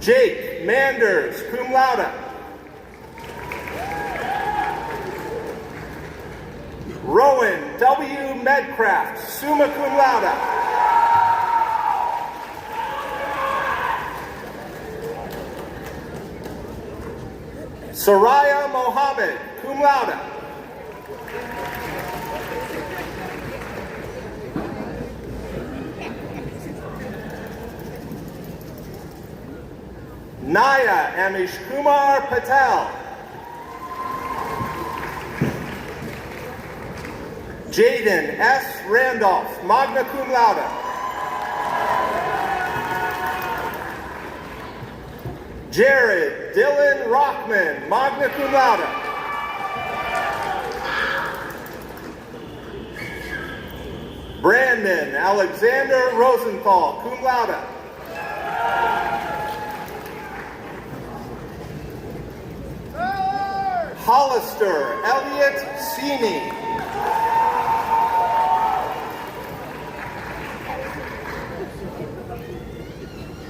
Jake Manders, cum laude. Rowan W. Medcraft, summa cum laude. Soraya Mohammed, cum laude. Naya Amish Kumar Patel. Jaden S. Randolph, magna cum laude. Jared Dylan Rockman, magna cum laude. Brandon Alexander Rosenthal, cum laude. Hollister Elliott Sini.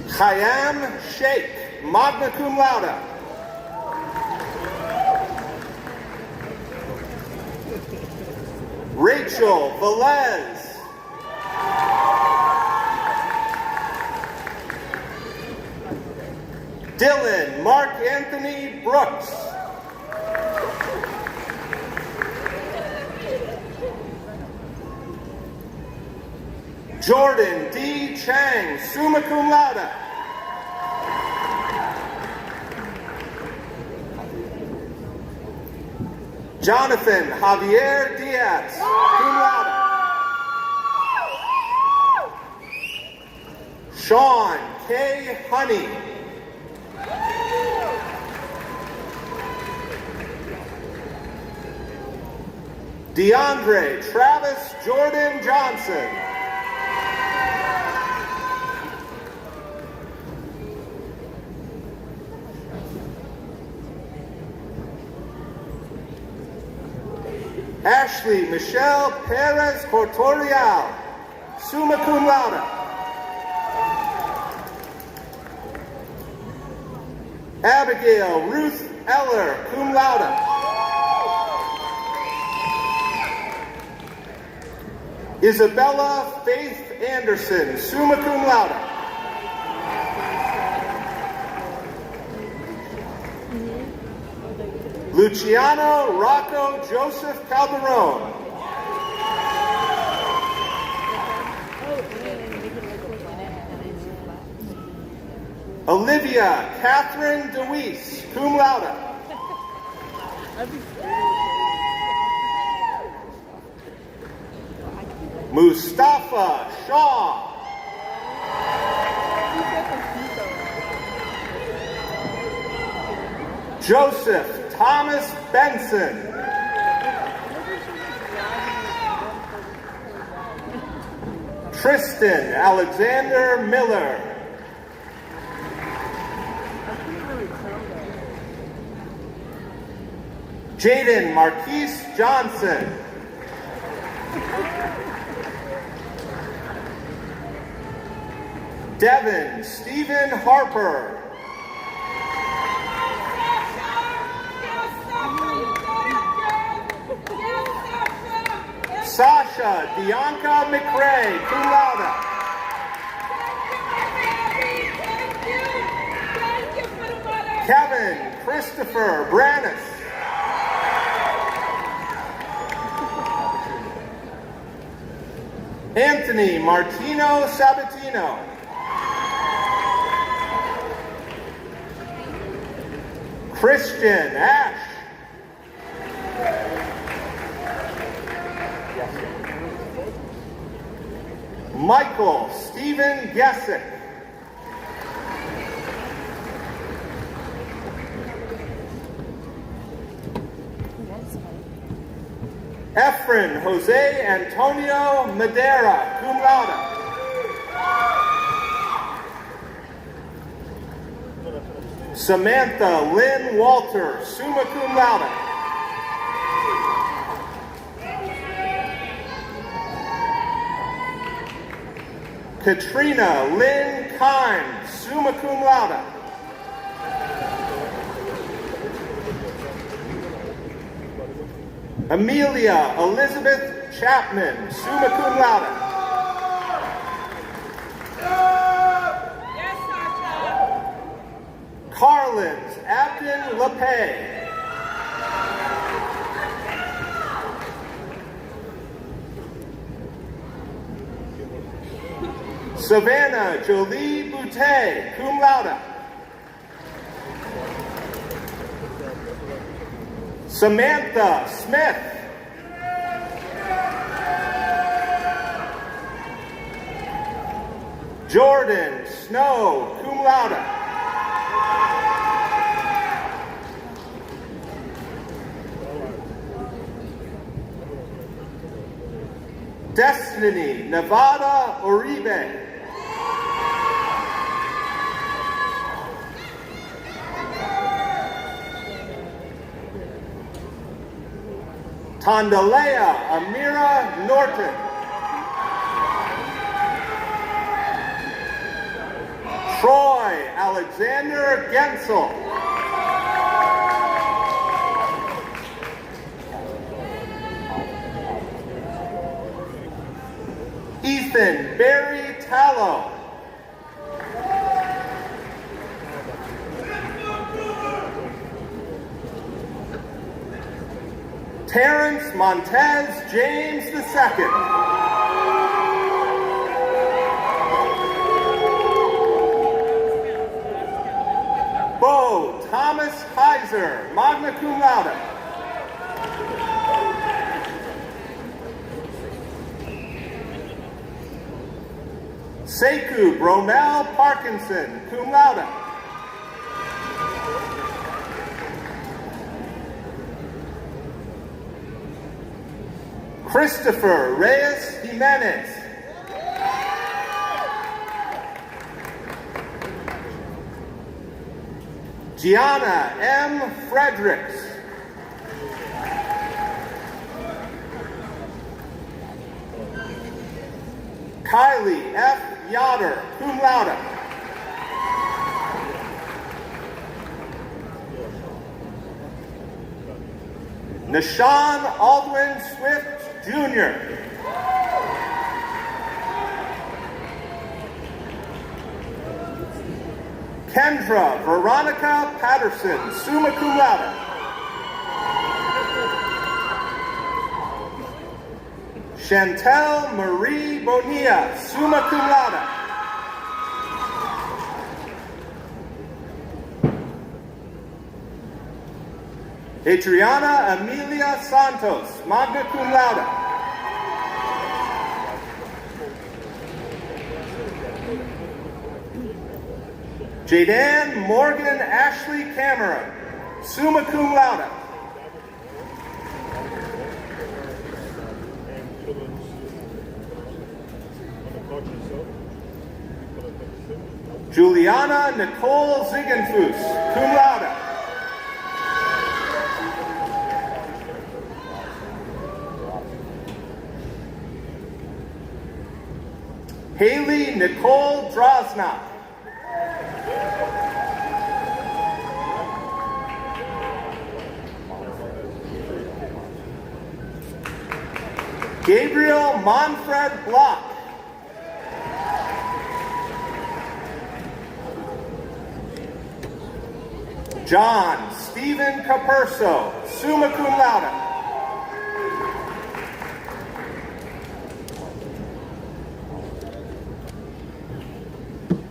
Khayyam Sheikh, magna cum laude. Rachel Velez. Dylan Mark Anthony Brooks. Jordan D. Chang, summa cum laude. Jonathan Javier Diaz, cum laude. Sean K. Honey. DeAndre Travis Jordan Johnson. Ashley Michelle Perez Cortorial, summa cum laude. Abigail Ruth Eller, cum laude. Isabella Faith Anderson, summa cum laude. Luciano Rocco Joseph Calderon. Olivia Catherine DeWeese, cum laude. Mustafa Shaw. Joseph Thomas Benson. Tristan Alexander Miller. Jaden Marquise Johnson. Devin Stephen Harper. Sasha Bianca McRae, cum laude. Kevin Christopher Brannis. Anthony Martino Sabatino. Christian Ash. Michael Stephen Gessick. Efren Jose Antonio Madera, cum laude. Samantha Lynn Walter, summa cum laude. Katrina Lynn Kime, summa cum laude. Amelia Elizabeth Chapman, summa cum laude. Carlins Abden LePay. Savannah Jolie Boutte, cum laude. Samantha Smith. Jordan Snow, cum laude. Destiny Nevada Uribe. Tondalea Amira Norton. Troy Alexander Gensel. Ethan Barry Tallow. Terrence Montez James II. Bo Thomas Heiser, magna cum laude. Sekou Bromel Parkinson, cum laude. Christopher Reyes Jimenez. Gianna M. Fredericks. Kylie F. Yoder, cum laude. Nashawn Aldwin Swift, Jr. Kendra Veronica Patterson, summa cum laude. Chantel Marie Bonilla, summa cum laude. Adriana Amelia Santos, magna cum laude. Jadan Morgan Ashley Cameron, summa cum laude. Juliana Nicole Ziegenfuss, cum laude. Haley Nicole Drosna. Gabriel Manfred Block. John Stephen Caperso, summa cum laude.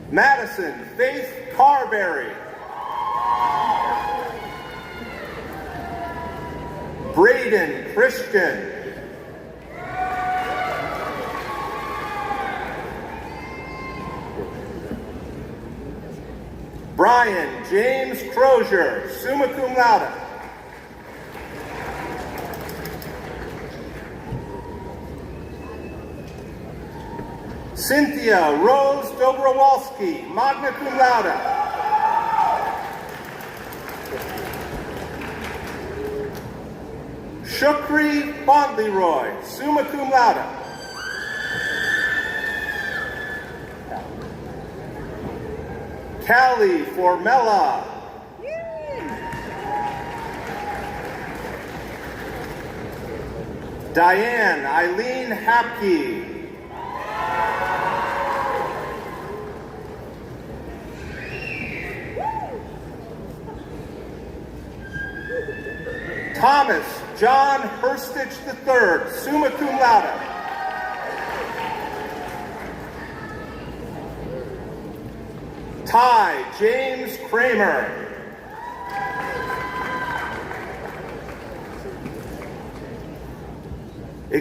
Madison Faith Carberry. Braden Christian. Brian James Crozier, summa cum laude. Cynthia Rose Dobrowolski, magna cum laude. Shukri Fauntleroy, summa cum laude. Callie Formella. Diane Eileen Hapke. Thomas John Hurstich III, summa cum laude. Ty James Kramer.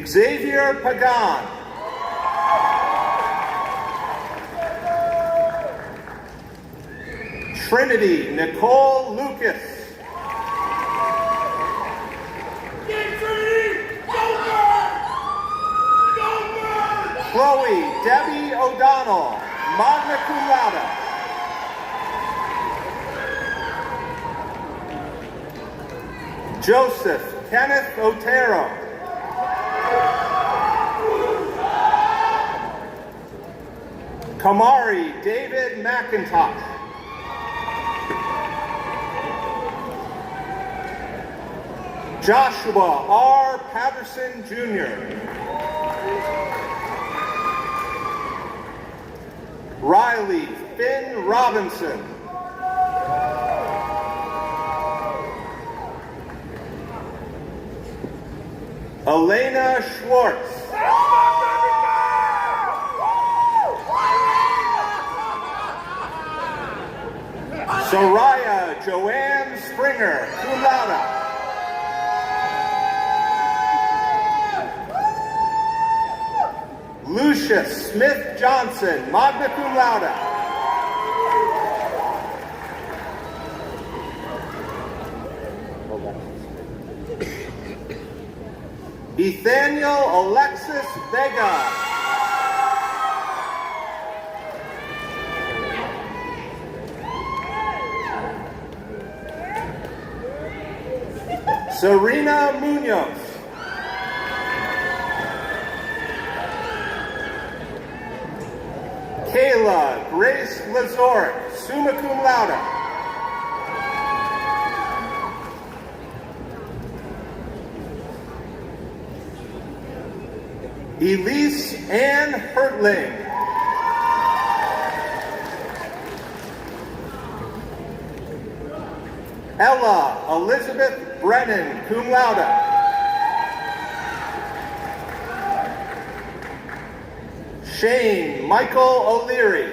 Xavier Pagan. Trinity Nicole Lucas. Chloe Debbie O'Donnell, magna cum laude. Joseph Kenneth Otero. Kamari David McIntosh. Joshua R. Patterson Jr. Riley Finn Robinson. Elena Schwartz. Soraya Joanne Springer, cum laude. Lucius Smith Johnson, magna cum laude. Ethaniel Alexis Vega. Serena Munoz. Kayla Grace Lazoric, summa cum laude. Elise Ann Hertling. Ella Elizabeth Brennan, cum laude. Shane Michael O'Leary.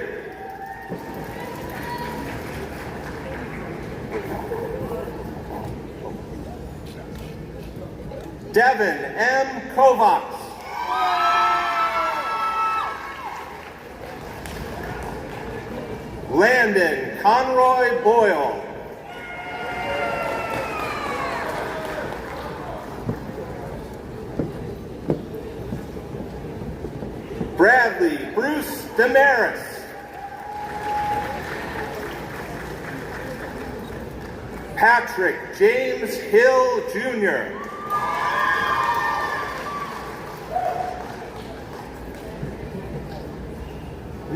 Devin M. Kovacs. Landon Conroy Boyle. Bradley Bruce Damaris. Patrick James Hill Jr.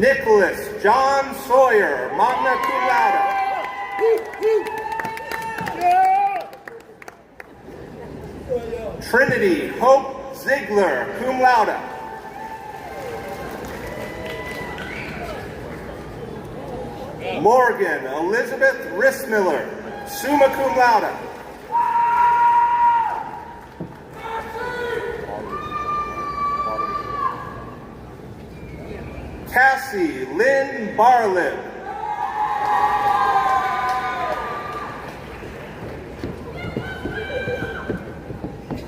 Nicholas John Sawyer, magna cum laude. Trinity Hope Ziegler, cum laude. Morgan Elizabeth Rissmiller, summa cum laude. Cassie Lynn Barlib.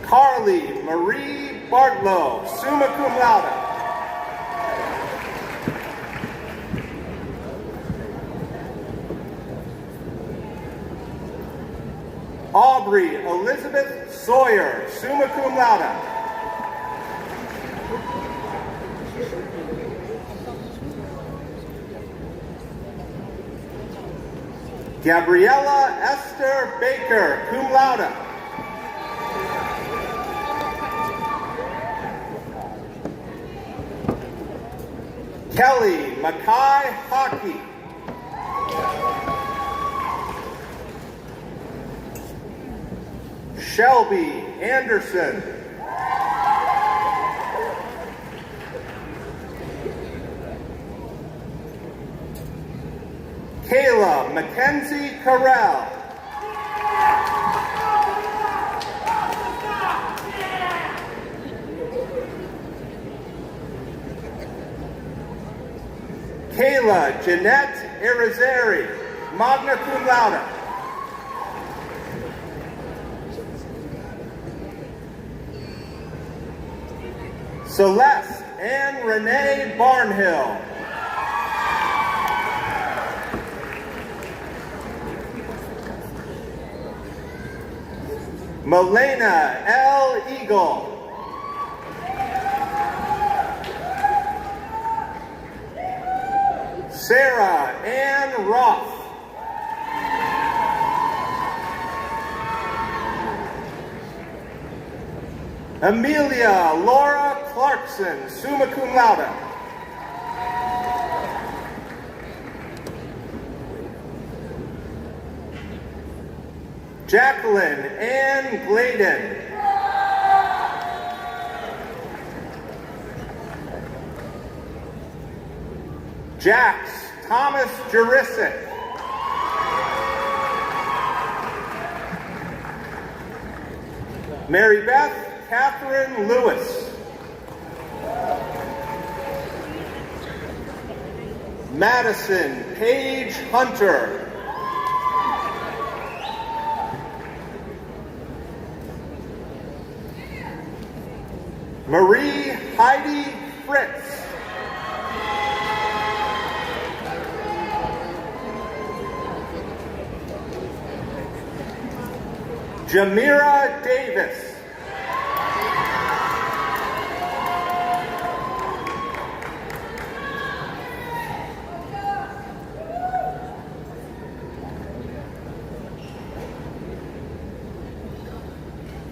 Carly Marie Bartlow, summa cum laude. Aubrey Elizabeth Sawyer, summa cum laude. Gabriella Esther Baker, cum laude. Kelly Mackay Hockey. Shelby Anderson. Kayla Mackenzie Carell. Kayla Jeanette Irizarry, magna cum laude. Celeste Ann Renee Barnhill. Melena L. Eagle. Sarah Ann Roth. Amelia Laura Clarkson, summa cum laude. Jacqueline Ann Gladen. Jax Thomas Jurisic. Mary Beth Catherine Lewis. Madison Paige Hunter. Marie Heidi Fritz. Jamira Davis.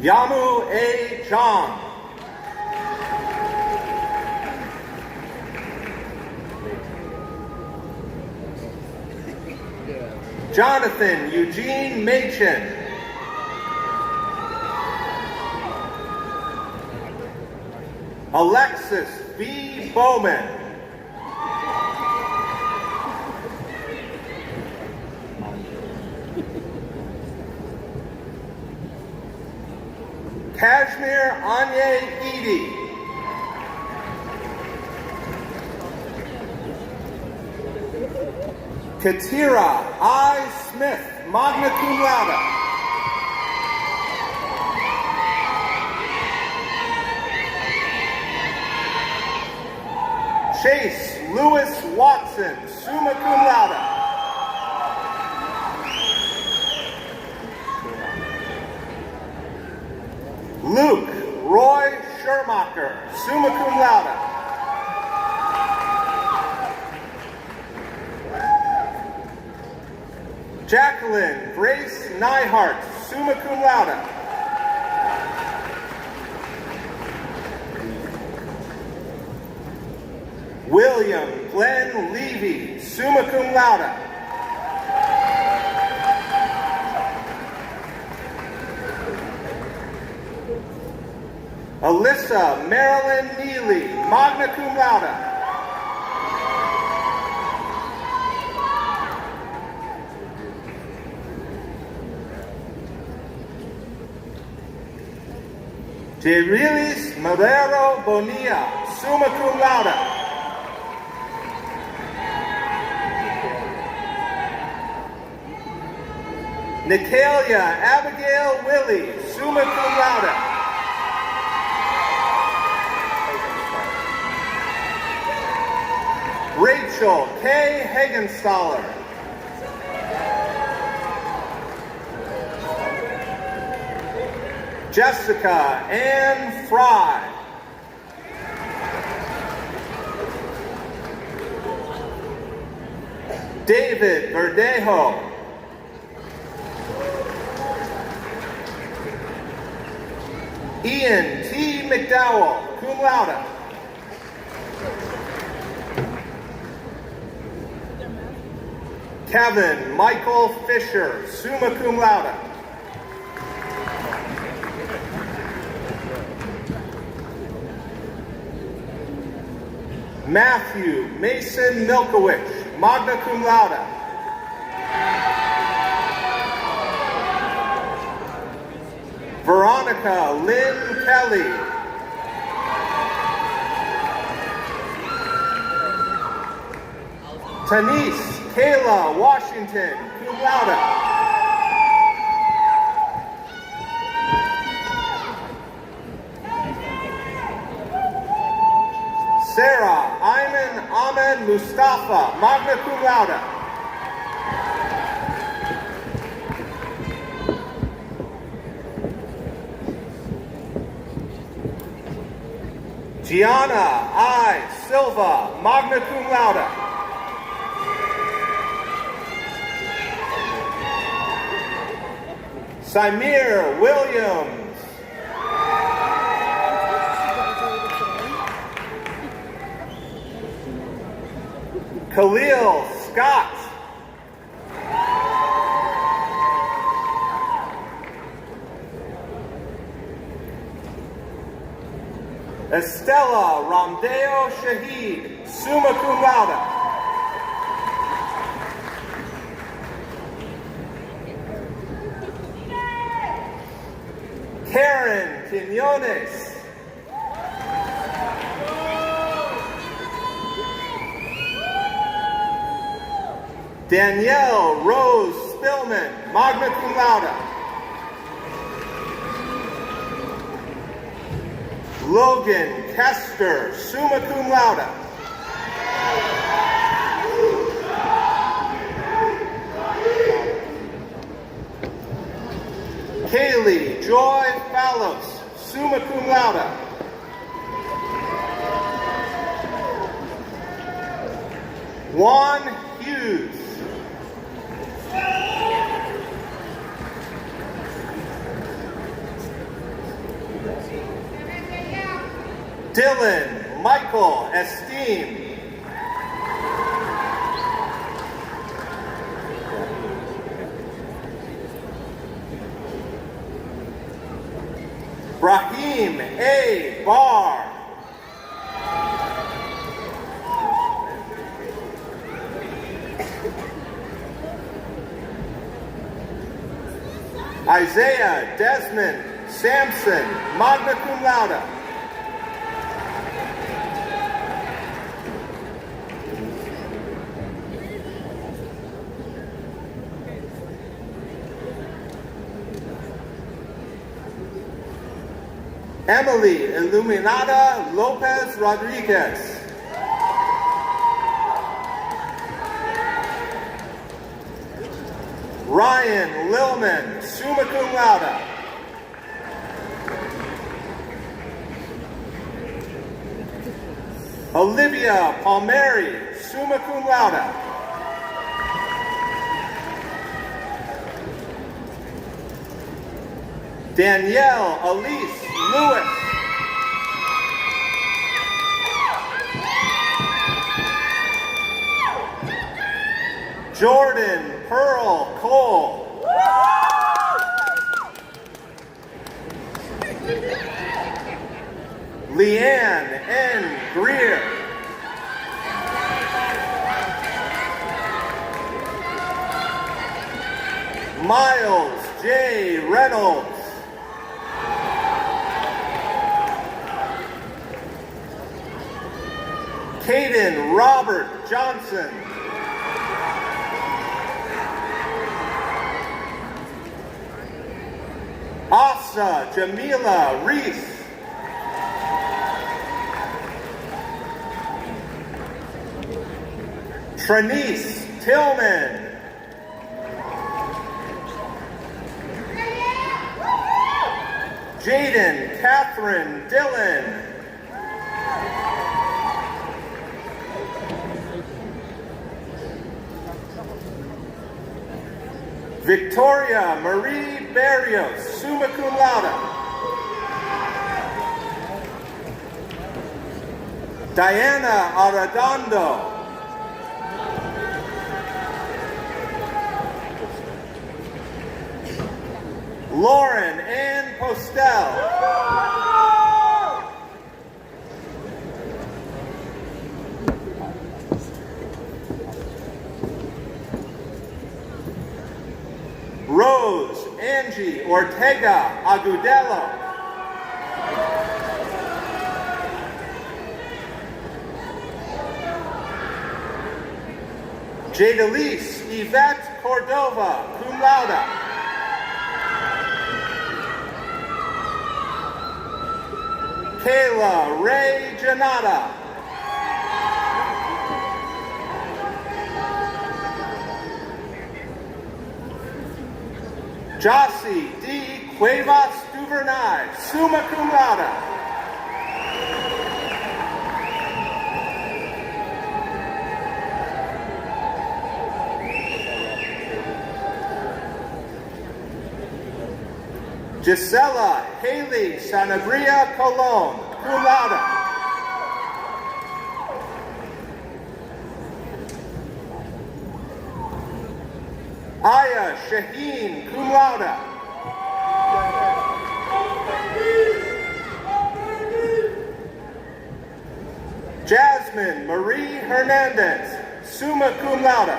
Yamu A. John. Jonathan Eugene Machen. Alexis B. Bowman. Kashmir Anye Edie. Katira I. Smith, magna cum laude. Chase Lewis Watson, summa cum laude. Luke Roy Schermacher, summa cum laude. Jacqueline Grace Neihart, summa cum laude. William Glenn Levy, summa cum laude. Alyssa Marilyn Neely, magna cum laude. Jerilis Madero Bonilla, summa cum laude. Nicalia Abigail Willie, summa cum laude. Rachel K. Hagenstaller. Jessica Ann Fry. David Verdejo. Ian T. McDowell, cum laude. Kevin Michael Fisher, summa cum laude. Matthew Mason Milkowicz, magna cum laude. Veronica Lynn Kelly. Tanise Kayla Washington, cum laude. Sarah Ayman Ahmed Mustafa, magna cum laude. Gianna I. Silva, magna cum laude. Samir Williams. Khalil Scott. Estella Ramdeo Shahid, summa cum laude. Karen Quinones. Danielle Rose Spillman, magna cum laude. Logan Kester, summa cum laude. Kaylee Joy Fallos, summa cum laude. Juan Hughes. Dylan Michael Esteem. Brahim A. Barr. Isaiah Desmond Sampson, magna cum laude. Emily Illuminada Lopez Rodriguez. Ryan Lillman, summa cum laude. Olivia Palmieri, summa cum laude. Danielle Elise Lewis. Jordan Pearl Cole. Leanne N. Greer. Miles J. Reynolds. Caden Robert Johnson. Asa Jamila Reese. Trinice Tillman. Jaden Catherine Dillon. Victoria Marie Barrios, summa cum laude. Diana Arredondo. Lauren Ann Postel. Rose Angie Ortega Agudelo. Jadalise Yvette Cordova, cum laude. Kayla Ray Janata. Jossie D. Cuevas Duvernay, summa cum laude. Gisela Haley Sanabria Colon, cum laude. Aya Shaheen, cum laude. Jasmine Marie Hernandez, summa cum laude.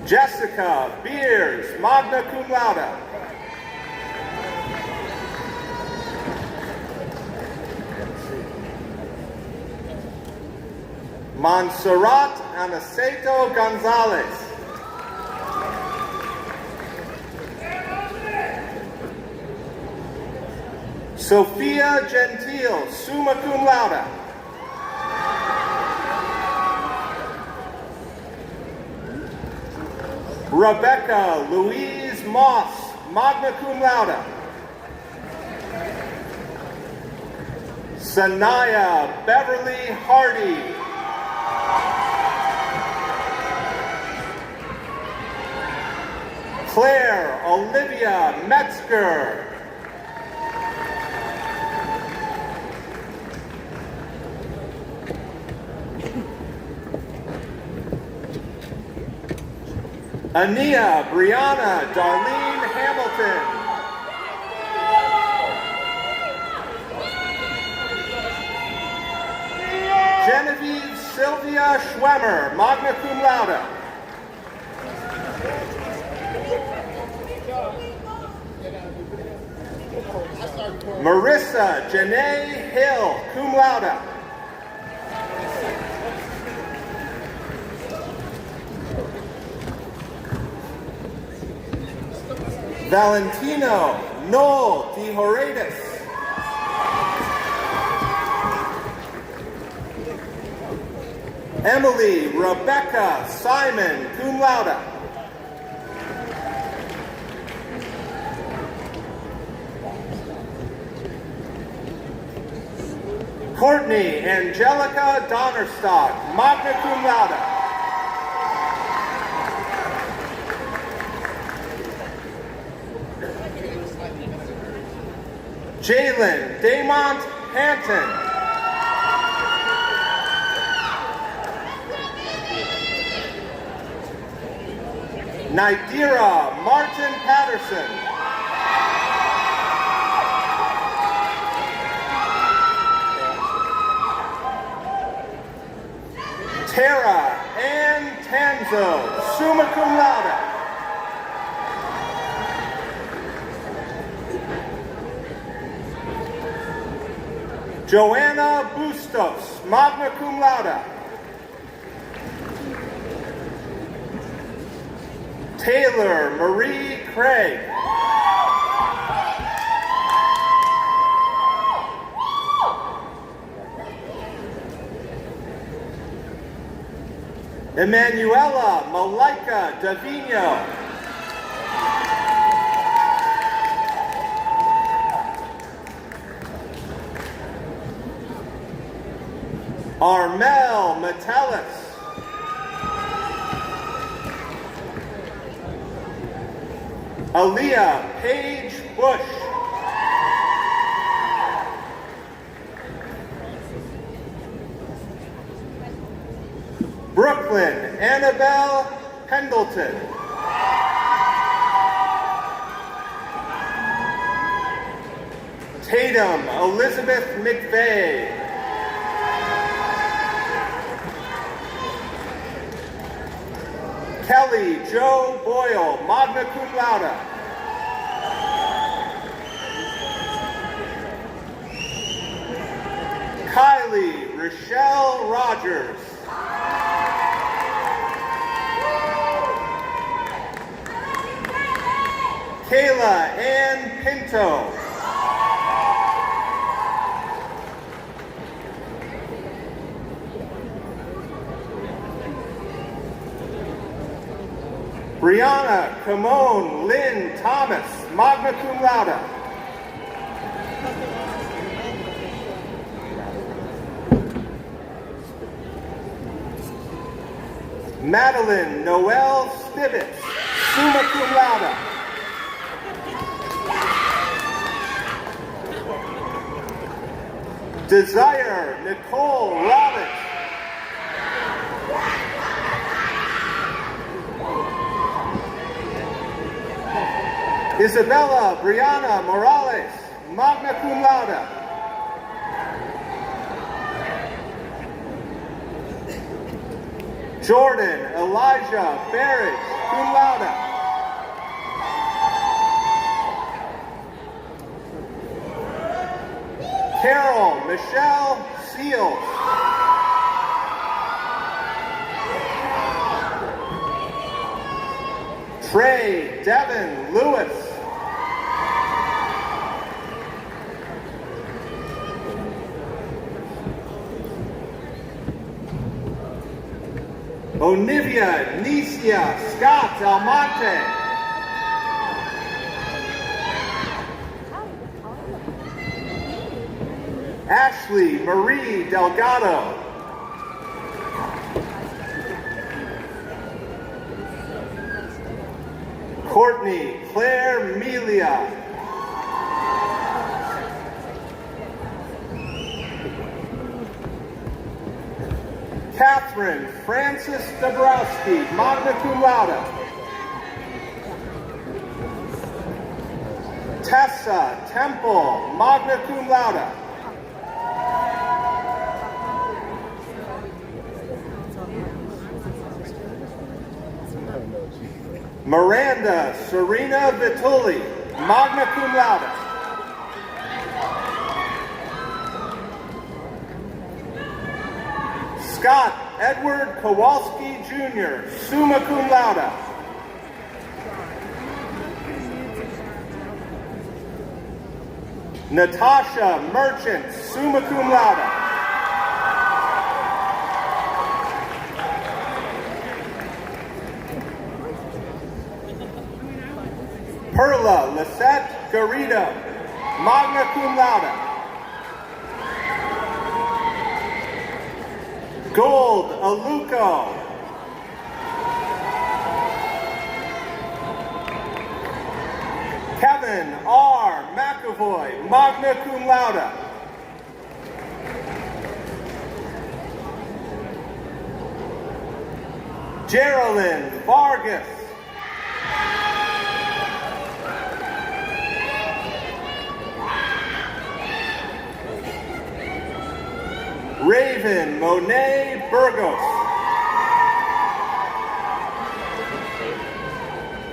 Jessica Beers, magna cum laude. Montserrat Anaceto Gonzalez. Sophia Gentile, summa cum laude. Rebecca Louise Moss, magna cum laude. Sanaya Beverly Hardy. Claire Olivia Metzger. Ania Brianna Darlene Hamilton. Genevieve Sylvia Schwemmer, magna cum laude. Marissa Janae Hill, cum laude. Valentino Noel De Horatis. Emily Rebecca Simon, cum laude. Courtney Angelica Donnerstock, magna cum laude. Jalen Damont Hanton. Nidira Martin Patterson. Tara Ann Tanzo, summa cum laude. Joanna Bustos, magna cum laude. Taylor Marie Craig. Emanuela Malika Davino. Armel Metellus. Aaliyah Paige Bush. Brooklyn Annabelle Pendleton. Tatum Elizabeth McVeigh. Kelly Joe Boyle, magna cum laude. Kylie Rochelle Rogers. Kayla Ann Pinto. Brianna Camone Lynn Thomas, magna cum laude. Madeline Noel Stibbets, summa cum laude. Desire Nicole Roberts. Isabella Brianna Morales, magna cum laude. Jordan Elijah Barrett, cum laude. Carol Michelle Seals. Trey Devin Lewis. Onivia Nicia Scott Almonte. Ashley Marie Delgado. Courtney Claire Melia. Catherine Francis Dabrowski, magna cum laude. Tessa Temple, magna cum laude. Miranda Serena Vitulli, magna cum laude. Scott Edward Kowalski Jr., summa cum laude. Natasha Merchant, summa cum laude. Perla Lisette Garrido, magna cum laude. Gold Aluko. Kevin R. McAvoy, magna cum laude. Geraldine Vargas. Raven Monet Burgos.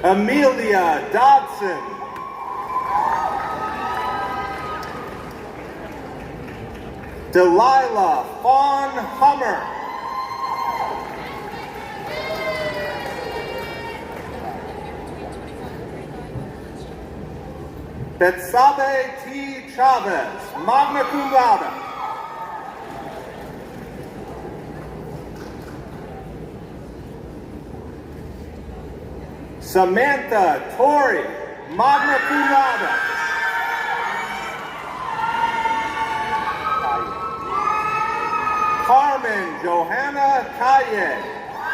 Amelia Dodson. Delilah Fawn Hummer. Betsabe T. Chavez, magna cum laude. Samantha Torrey, magna cum laude. Carmen Johanna Calle,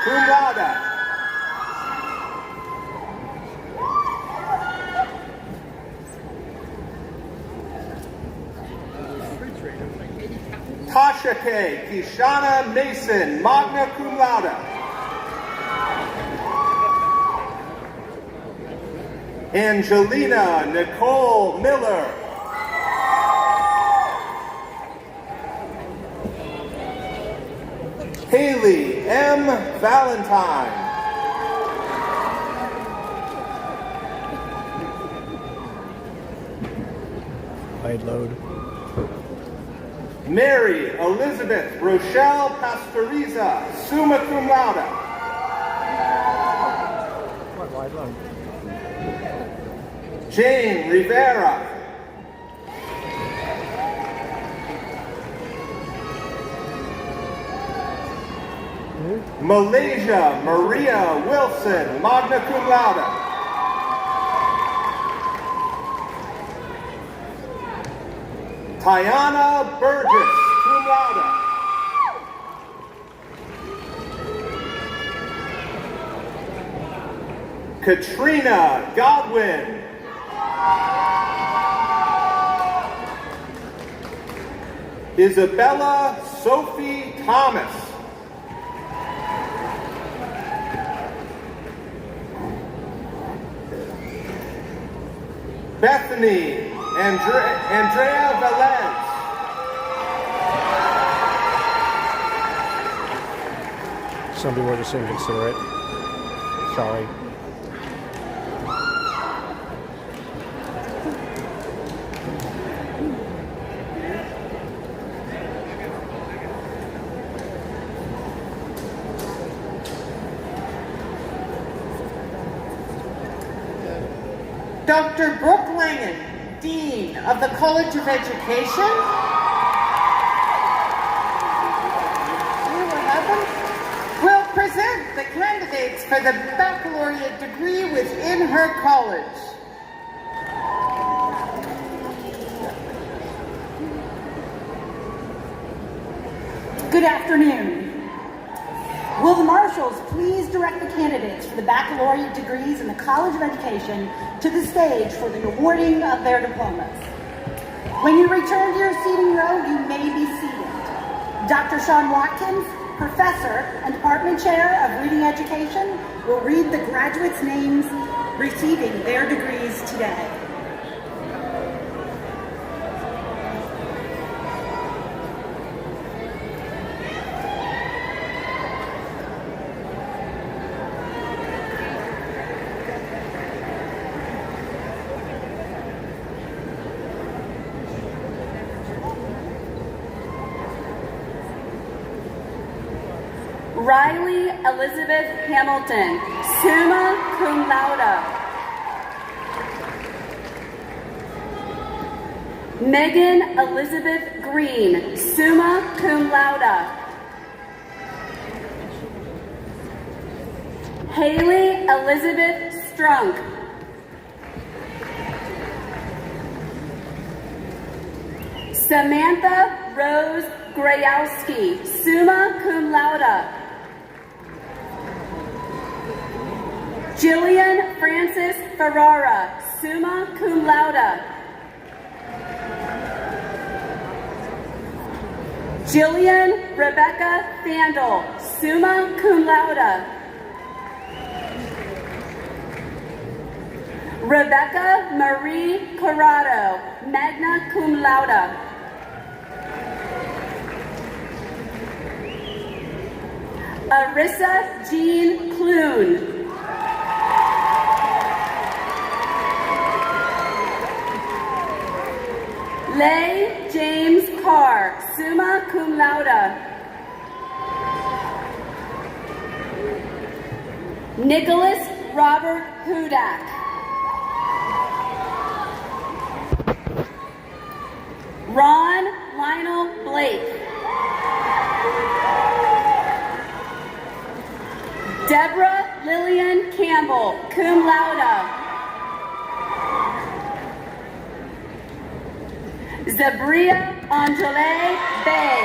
cum laude. Tasha K. Kishana Mason, magna cum laude. Angelina Nicole Miller. Haley M. Valentine. Wide load. Mary Elizabeth Rochelle Pastoriza, summa cum laude. Jane Rivera. Malaysia Maria Wilson, magna cum laude. Tiana Burgess, cum laude. Katrina Godwin. Isabella Sophie Thomas. Bethany Andrea Velez. Some people just inconsiderate. Sorry. Dr. Brooke Langen, Dean of the College of Education, will present the candidates for the baccalaureate degree within her college. Good afternoon. Will the marshals please direct the candidates for the baccalaureate degrees in the College of Education to the stage for the awarding of their diplomas. When you return to your seating row, you may be seated. Dr. Sean Watkins, Professor and Department Chair of Reading Education, will read the graduates' names receiving their degrees today. Riley Elizabeth Hamilton, summa cum laude. Megan Elizabeth Green, summa cum laude. Haley Elizabeth Strunk. Samantha Rose Grayowski, summa cum laude. Jillian Francis Ferrara, summa cum laude. Jillian Rebecca Fandel, summa cum laude. Rebecca Marie Corrado, magna cum laude. Arissa Jean Clune. Leigh James Carr, summa cum laude. Nicholas Robert Hudak. Ron Lionel Blake. Deborah Lillian Campbell, cum laude. Zabria Angele Bay.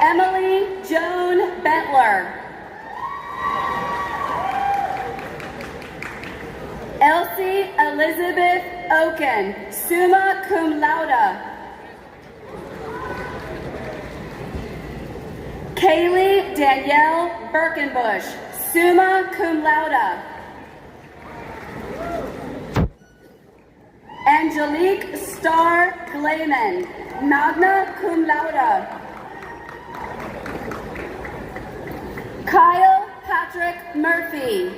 Emily Joan Bentler. Elsie Elizabeth Oken, summa cum laude. Kaylee Danielle Birkenbush, summa cum laude. Angelique Starr Glayman, magna cum laude. Kyle Patrick Murphy.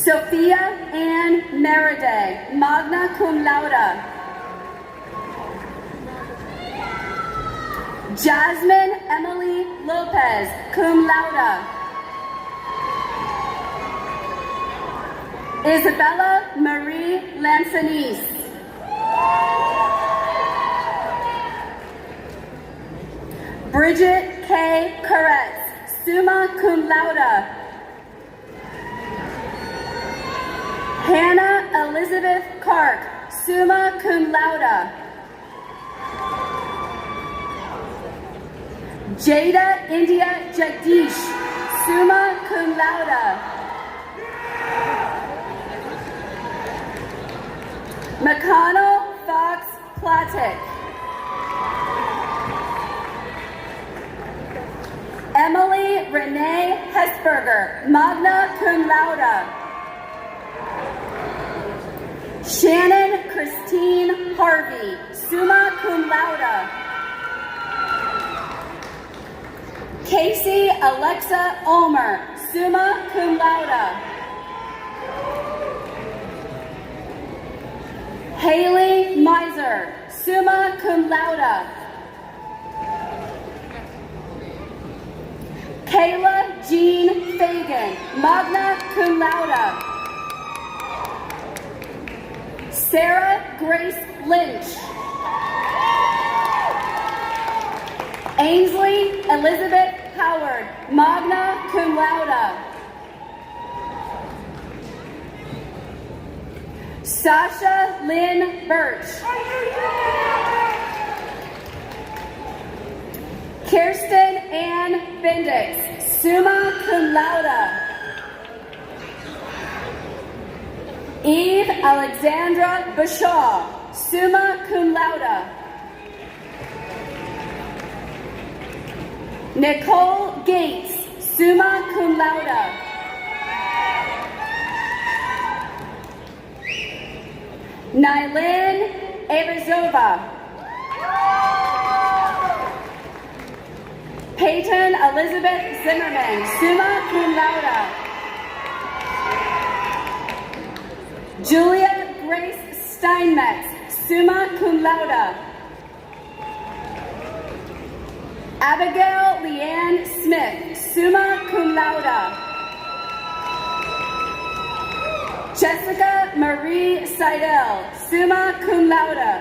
Sophia Ann Meriday, magna cum laude. Jasmine Emily Lopez, cum laude. Isabella Marie Lanzanis. Bridget K. Koretz, summa cum laude. Hannah Elizabeth Clark, summa cum laude. Jada India Jagdish, summa cum laude. McConnell Fox Platic. Emily Renee Hesberger, magna cum laude. Shannon Christine Harvey, summa cum laude. Casey Alexa Ulmer, summa cum laude. Haley Miser, summa cum laude. Kayla Jean Fagan, magna cum laude. Sarah Grace Lynch. Ainsley Elizabeth Howard, magna cum laude. Sasha Lynn Birch. Kirsten Ann Bendix, summa cum laude. Eve Alexandra Bashaw, summa cum laude. Nicole Gates, summa cum laude. Nylin Arizova. Peyton Elizabeth Zimmerman, summa cum laude. Julia Grace Steinmetz, summa cum laude. Abigail Leanne Smith, summa cum laude. Jessica Marie Seidel, summa cum laude.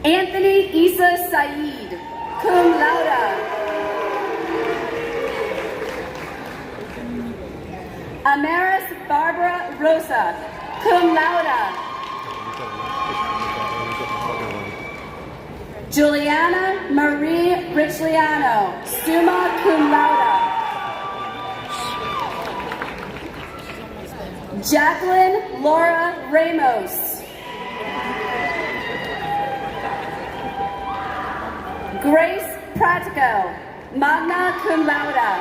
Anthony Issa Saeed, cum laude. Amaris Barbara Rosa, cum laude. Juliana Marie Richliano, summa cum laude. Jacqueline Laura Ramos. Grace Pratico, magna cum laude.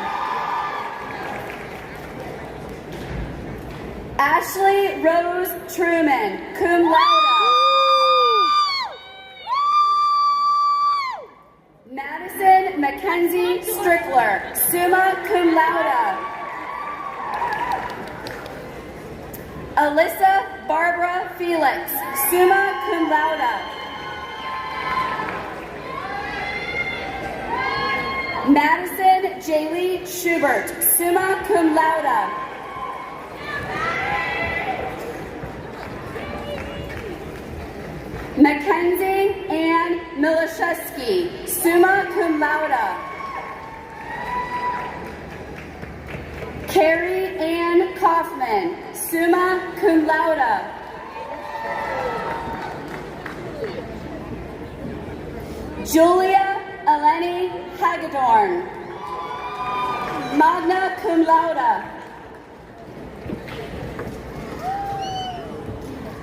Ashley Rose Truman, cum laude. Madison Mackenzie Strickler, summa cum laude. Alyssa Barbara Felix, summa cum laude. Madison Jaylee Schubert, summa cum laude. Mackenzie Ann Milishewski, summa cum laude. Carrie Ann Kaufman, summa cum laude. Julia Eleni Hagedorn, magna cum laude.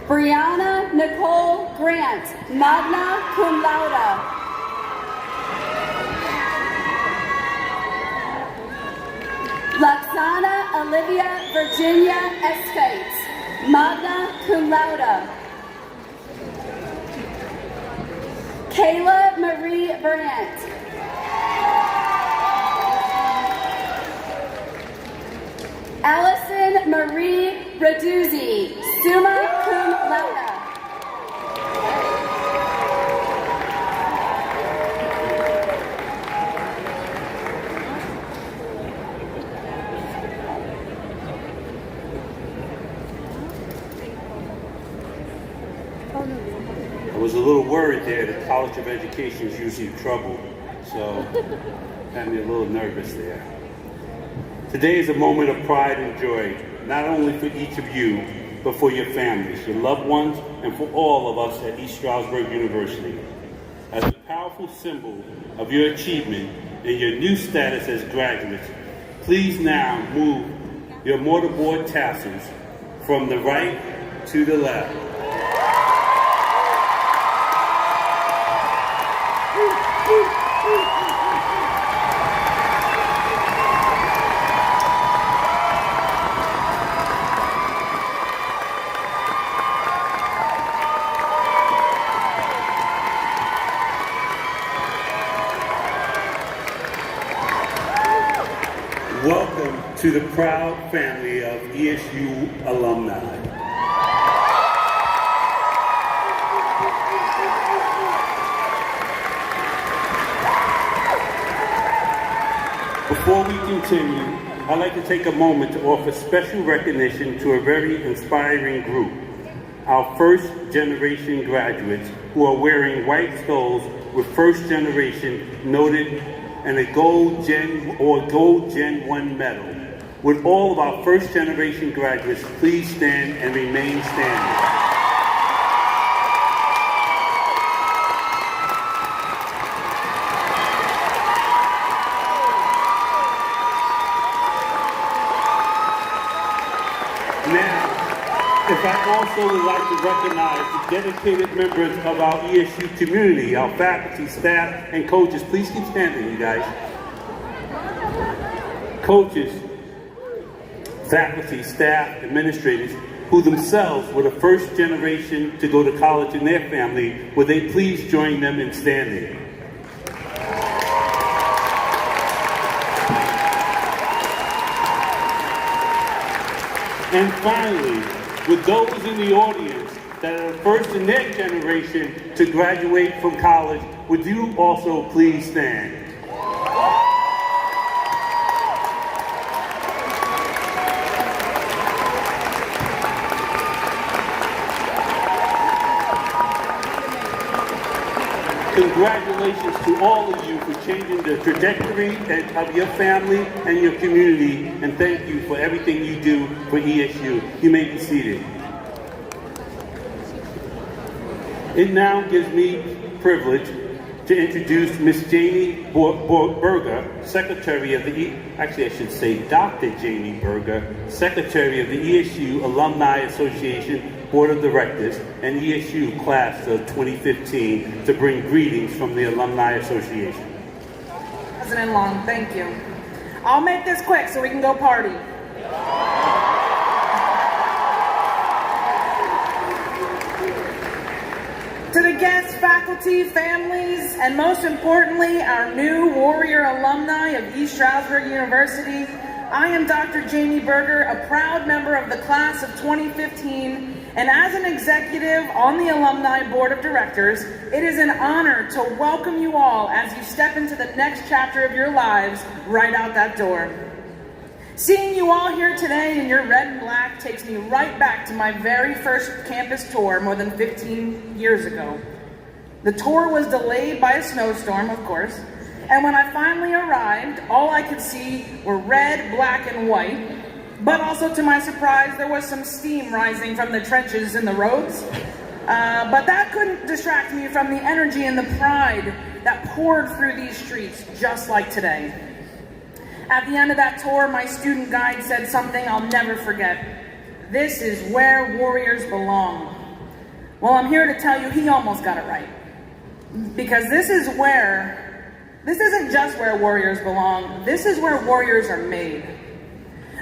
Brianna Nicole Grant, magna cum laude. Laxana Olivia Virginia Escates, magna cum laude. Kayla Marie Brandt. Allison Marie Raduzzi, summa cum laude. I was a little worried there. The College of Education is usually trouble, so had me a little nervous there. Today is a moment of pride and joy, not only for each of you, but for your families, your loved ones, and for all of us at East Stroudsburg University. As a powerful symbol of your achievement and your new status as graduates, please now move your mortarboard tassels from the right to the left. Welcome to the proud family of ESU alumni. Before we continue, I'd like to take a moment to offer special recognition to a very inspiring group, our first generation graduates who are wearing white stoles with first generation noted and a gold Gen 1 medal. Would all of our first generation graduates please stand and remain standing? Now, if I also would like to recognize the dedicated members of our ESU community, our faculty, staff, and coaches. Please keep standing, you guys. Coaches, faculty, staff, administrators, who themselves were the first generation to go to college in their family, would they please join them in standing? And finally, with those in the audience that are the first in their generation to graduate from college, would you also please stand? Congratulations to all of you for changing the trajectory of your family and your community, and thank you for everything you do for ESU. You may be seated. It now gives me privilege to introduce Ms. Jamie Berger, Secretary of the Dr. Jamie Berger, Secretary of the ESU Alumni Association Board of Directors and ESU Class of 2015 to bring greetings from the Alumni Association. President Long, thank you. I'll make this quick so we can go party. To the guests, faculty, families, and most importantly, our new Warrior alumni of East Stroudsburg University, I am Dr. Jamie Berger, a proud member of the Class of 2015, and as an executive on the Alumni Board of Directors, it is an honor to welcome you all as you step into the next chapter of your lives right out that door. Seeing you all here today in your red and black takes me right back to my very first campus tour more than 15 years ago. The tour was delayed by a snowstorm, of course, and when I finally arrived, all I could see were red, black, and white, but also to my surprise, there was some steam rising from the trenches in the roads. But that couldn't distract me from the energy and the pride that poured through these streets just like today. At the end of that tour, my student guide said something I'll never forget. This is where warriors belong. Well, I'm here to tell you he almost got it right. Because this isn't just where warriors belong, this is where warriors are made.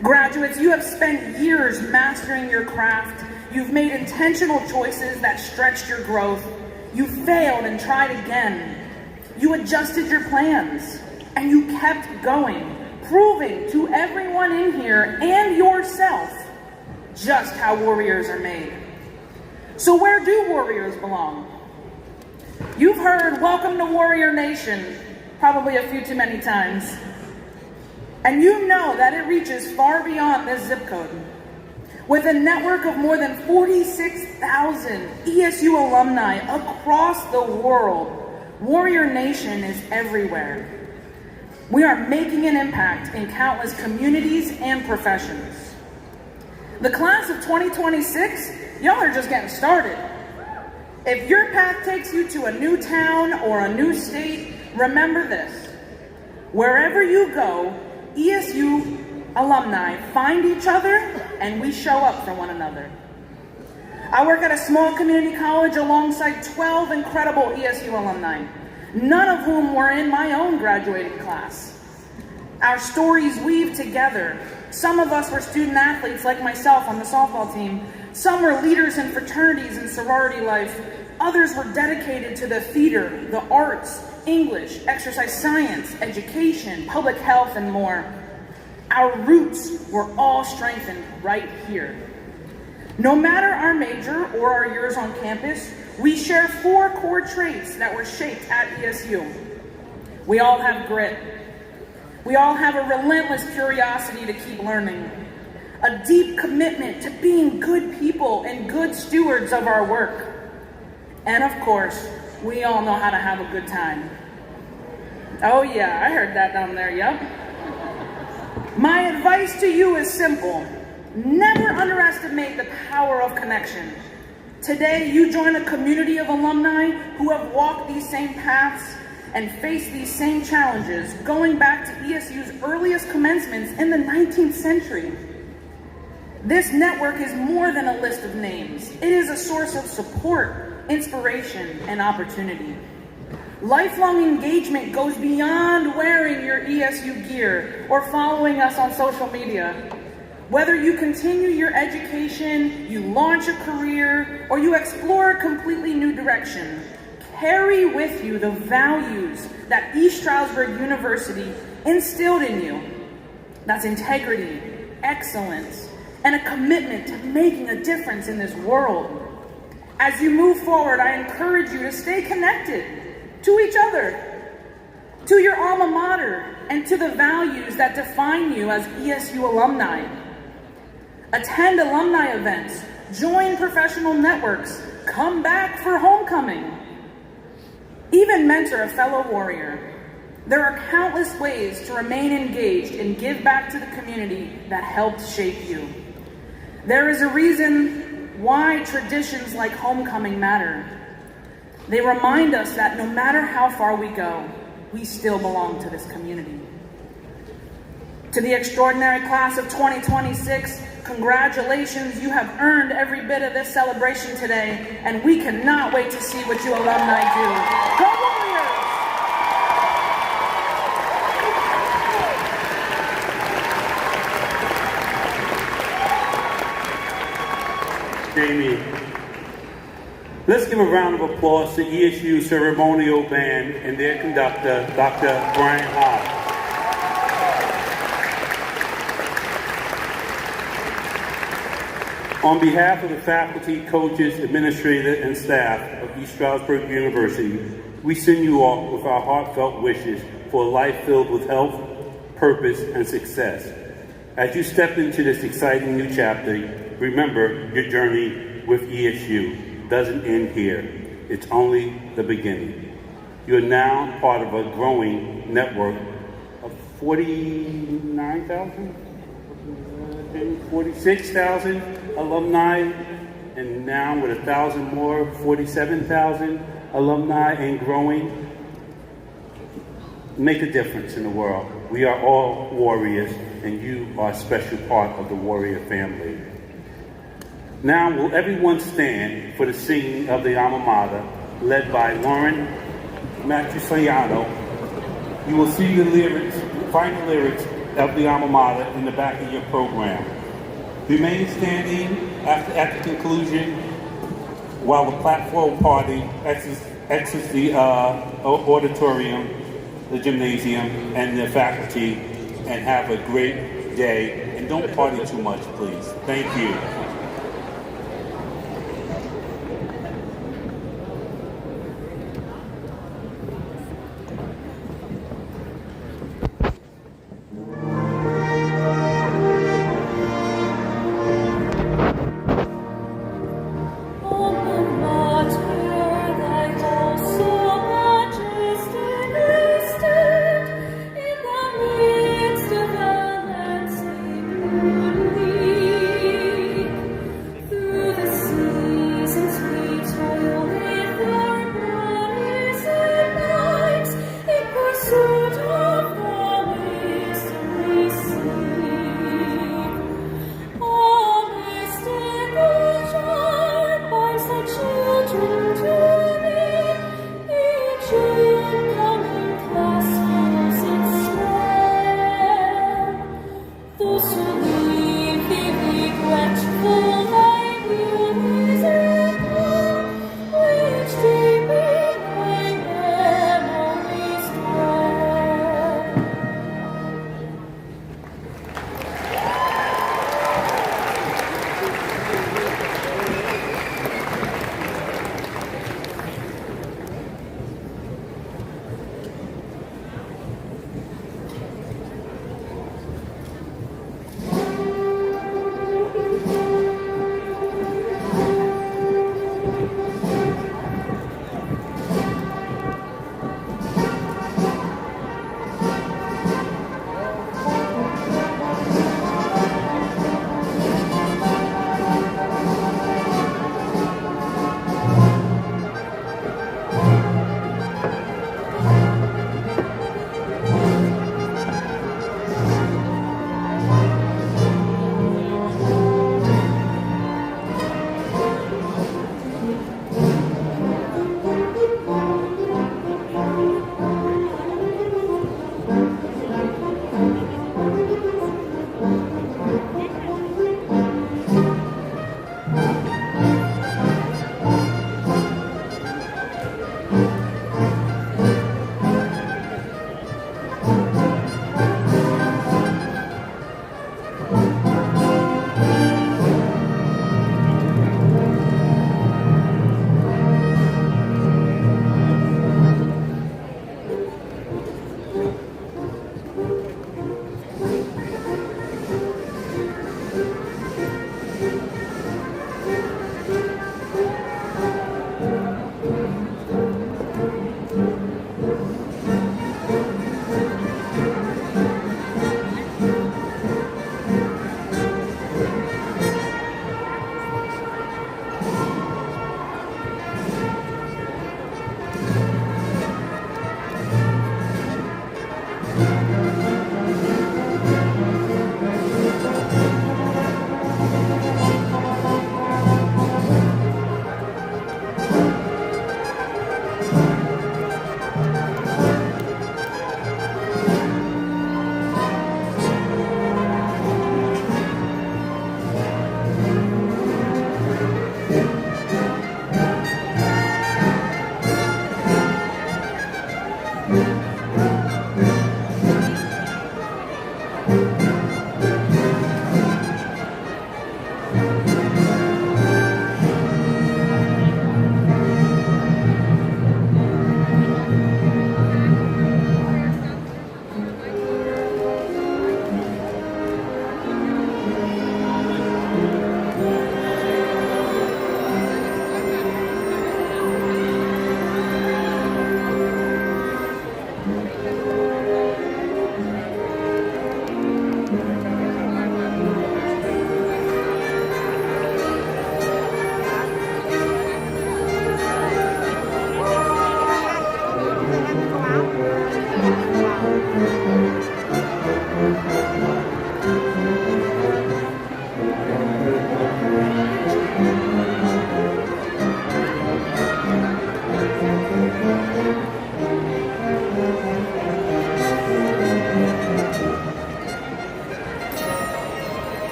Graduates, you have spent years mastering your craft. You've made intentional choices that stretched your growth. You failed and tried again. You adjusted your plans, and you kept going. proving to everyone in here and yourself just how warriors are made. So where do warriors belong? You've heard "Welcome to Warrior Nation" probably a few too many times. And you know that it reaches far beyond this zip code. With a network of more than 46,000 ESU alumni across the world, Warrior Nation is everywhere. We are making an impact in countless communities and professions. The class of 2026, y'all are just getting started. If your path takes you to a new town or a new state, remember this: wherever you go, ESU alumni find each other and we show up for one another. I work at a small community college alongside 12 incredible ESU alumni, none of whom were in my own graduating class. Our stories weave together. Some of us were student athletes like myself on the softball team. Some were leaders in fraternities and sorority life. Others were dedicated to the theater, the arts, English, exercise science, education, public health, and more. Our roots were all strengthened right here. No matter our major or our years on campus, we share 4 core traits that were shaped at ESU. We all have grit. We all have a relentless curiosity to keep learning, a deep commitment to being good people and good stewards of our work. And of course, we all know how to have a good time. Oh yeah, I heard that down there, yep. My advice to you is simple. Never underestimate the power of connection. Today, you join a community of alumni who have walked these same paths and faced these same challenges, going back to ESU's earliest commencements in the 19th century. This network is more than a list of names. It is a source of support, inspiration, and opportunity. Lifelong engagement goes beyond wearing your ESU gear or following us on social media. Whether you continue your education, you launch a career, or you explore a completely new direction, carry with you the values that East Stroudsburg University instilled in you. That's integrity, excellence, and a commitment to making a difference in this world. As you move forward, I encourage you to stay connected to each other, to your alma mater, and to the values that define you as ESU alumni. Attend alumni events, join professional networks, come back for homecoming. Even mentor a fellow warrior. There are countless ways to remain engaged and give back to the community that helped shape you. There is a reason why traditions like homecoming matter. They remind us that no matter how far we go, we still belong to this community. To the extraordinary class of 2026, congratulations, you have earned every bit of this celebration today, and we cannot wait to see what you alumni do. Go Warriors! Jamie, let's give a round of applause to ESU Ceremonial Band and their conductor, Dr. Brian Hodge. On behalf of the faculty, coaches, administrators, and staff of East Stroudsburg University, we send you off with our heartfelt wishes for a life filled with health, purpose, and success. As you step into this exciting new chapter, remember your journey with ESU doesn't end here. It's only the beginning. You are now part of a growing network of 46,000 alumni, and now with 1,000 more, 47,000 alumni and growing. Make a difference in the world. We are all warriors, and you are a special part of the warrior family. Now, will everyone stand for the singing of the alma mater, led by Lauren Matriciano? You will see the lyrics, find the lyrics of the alma mater in the back of your program. Remain standing at the conclusion while the platform party exits the auditorium, the gymnasium, and the faculty and have a great day. And don't party too much, please. Thank you.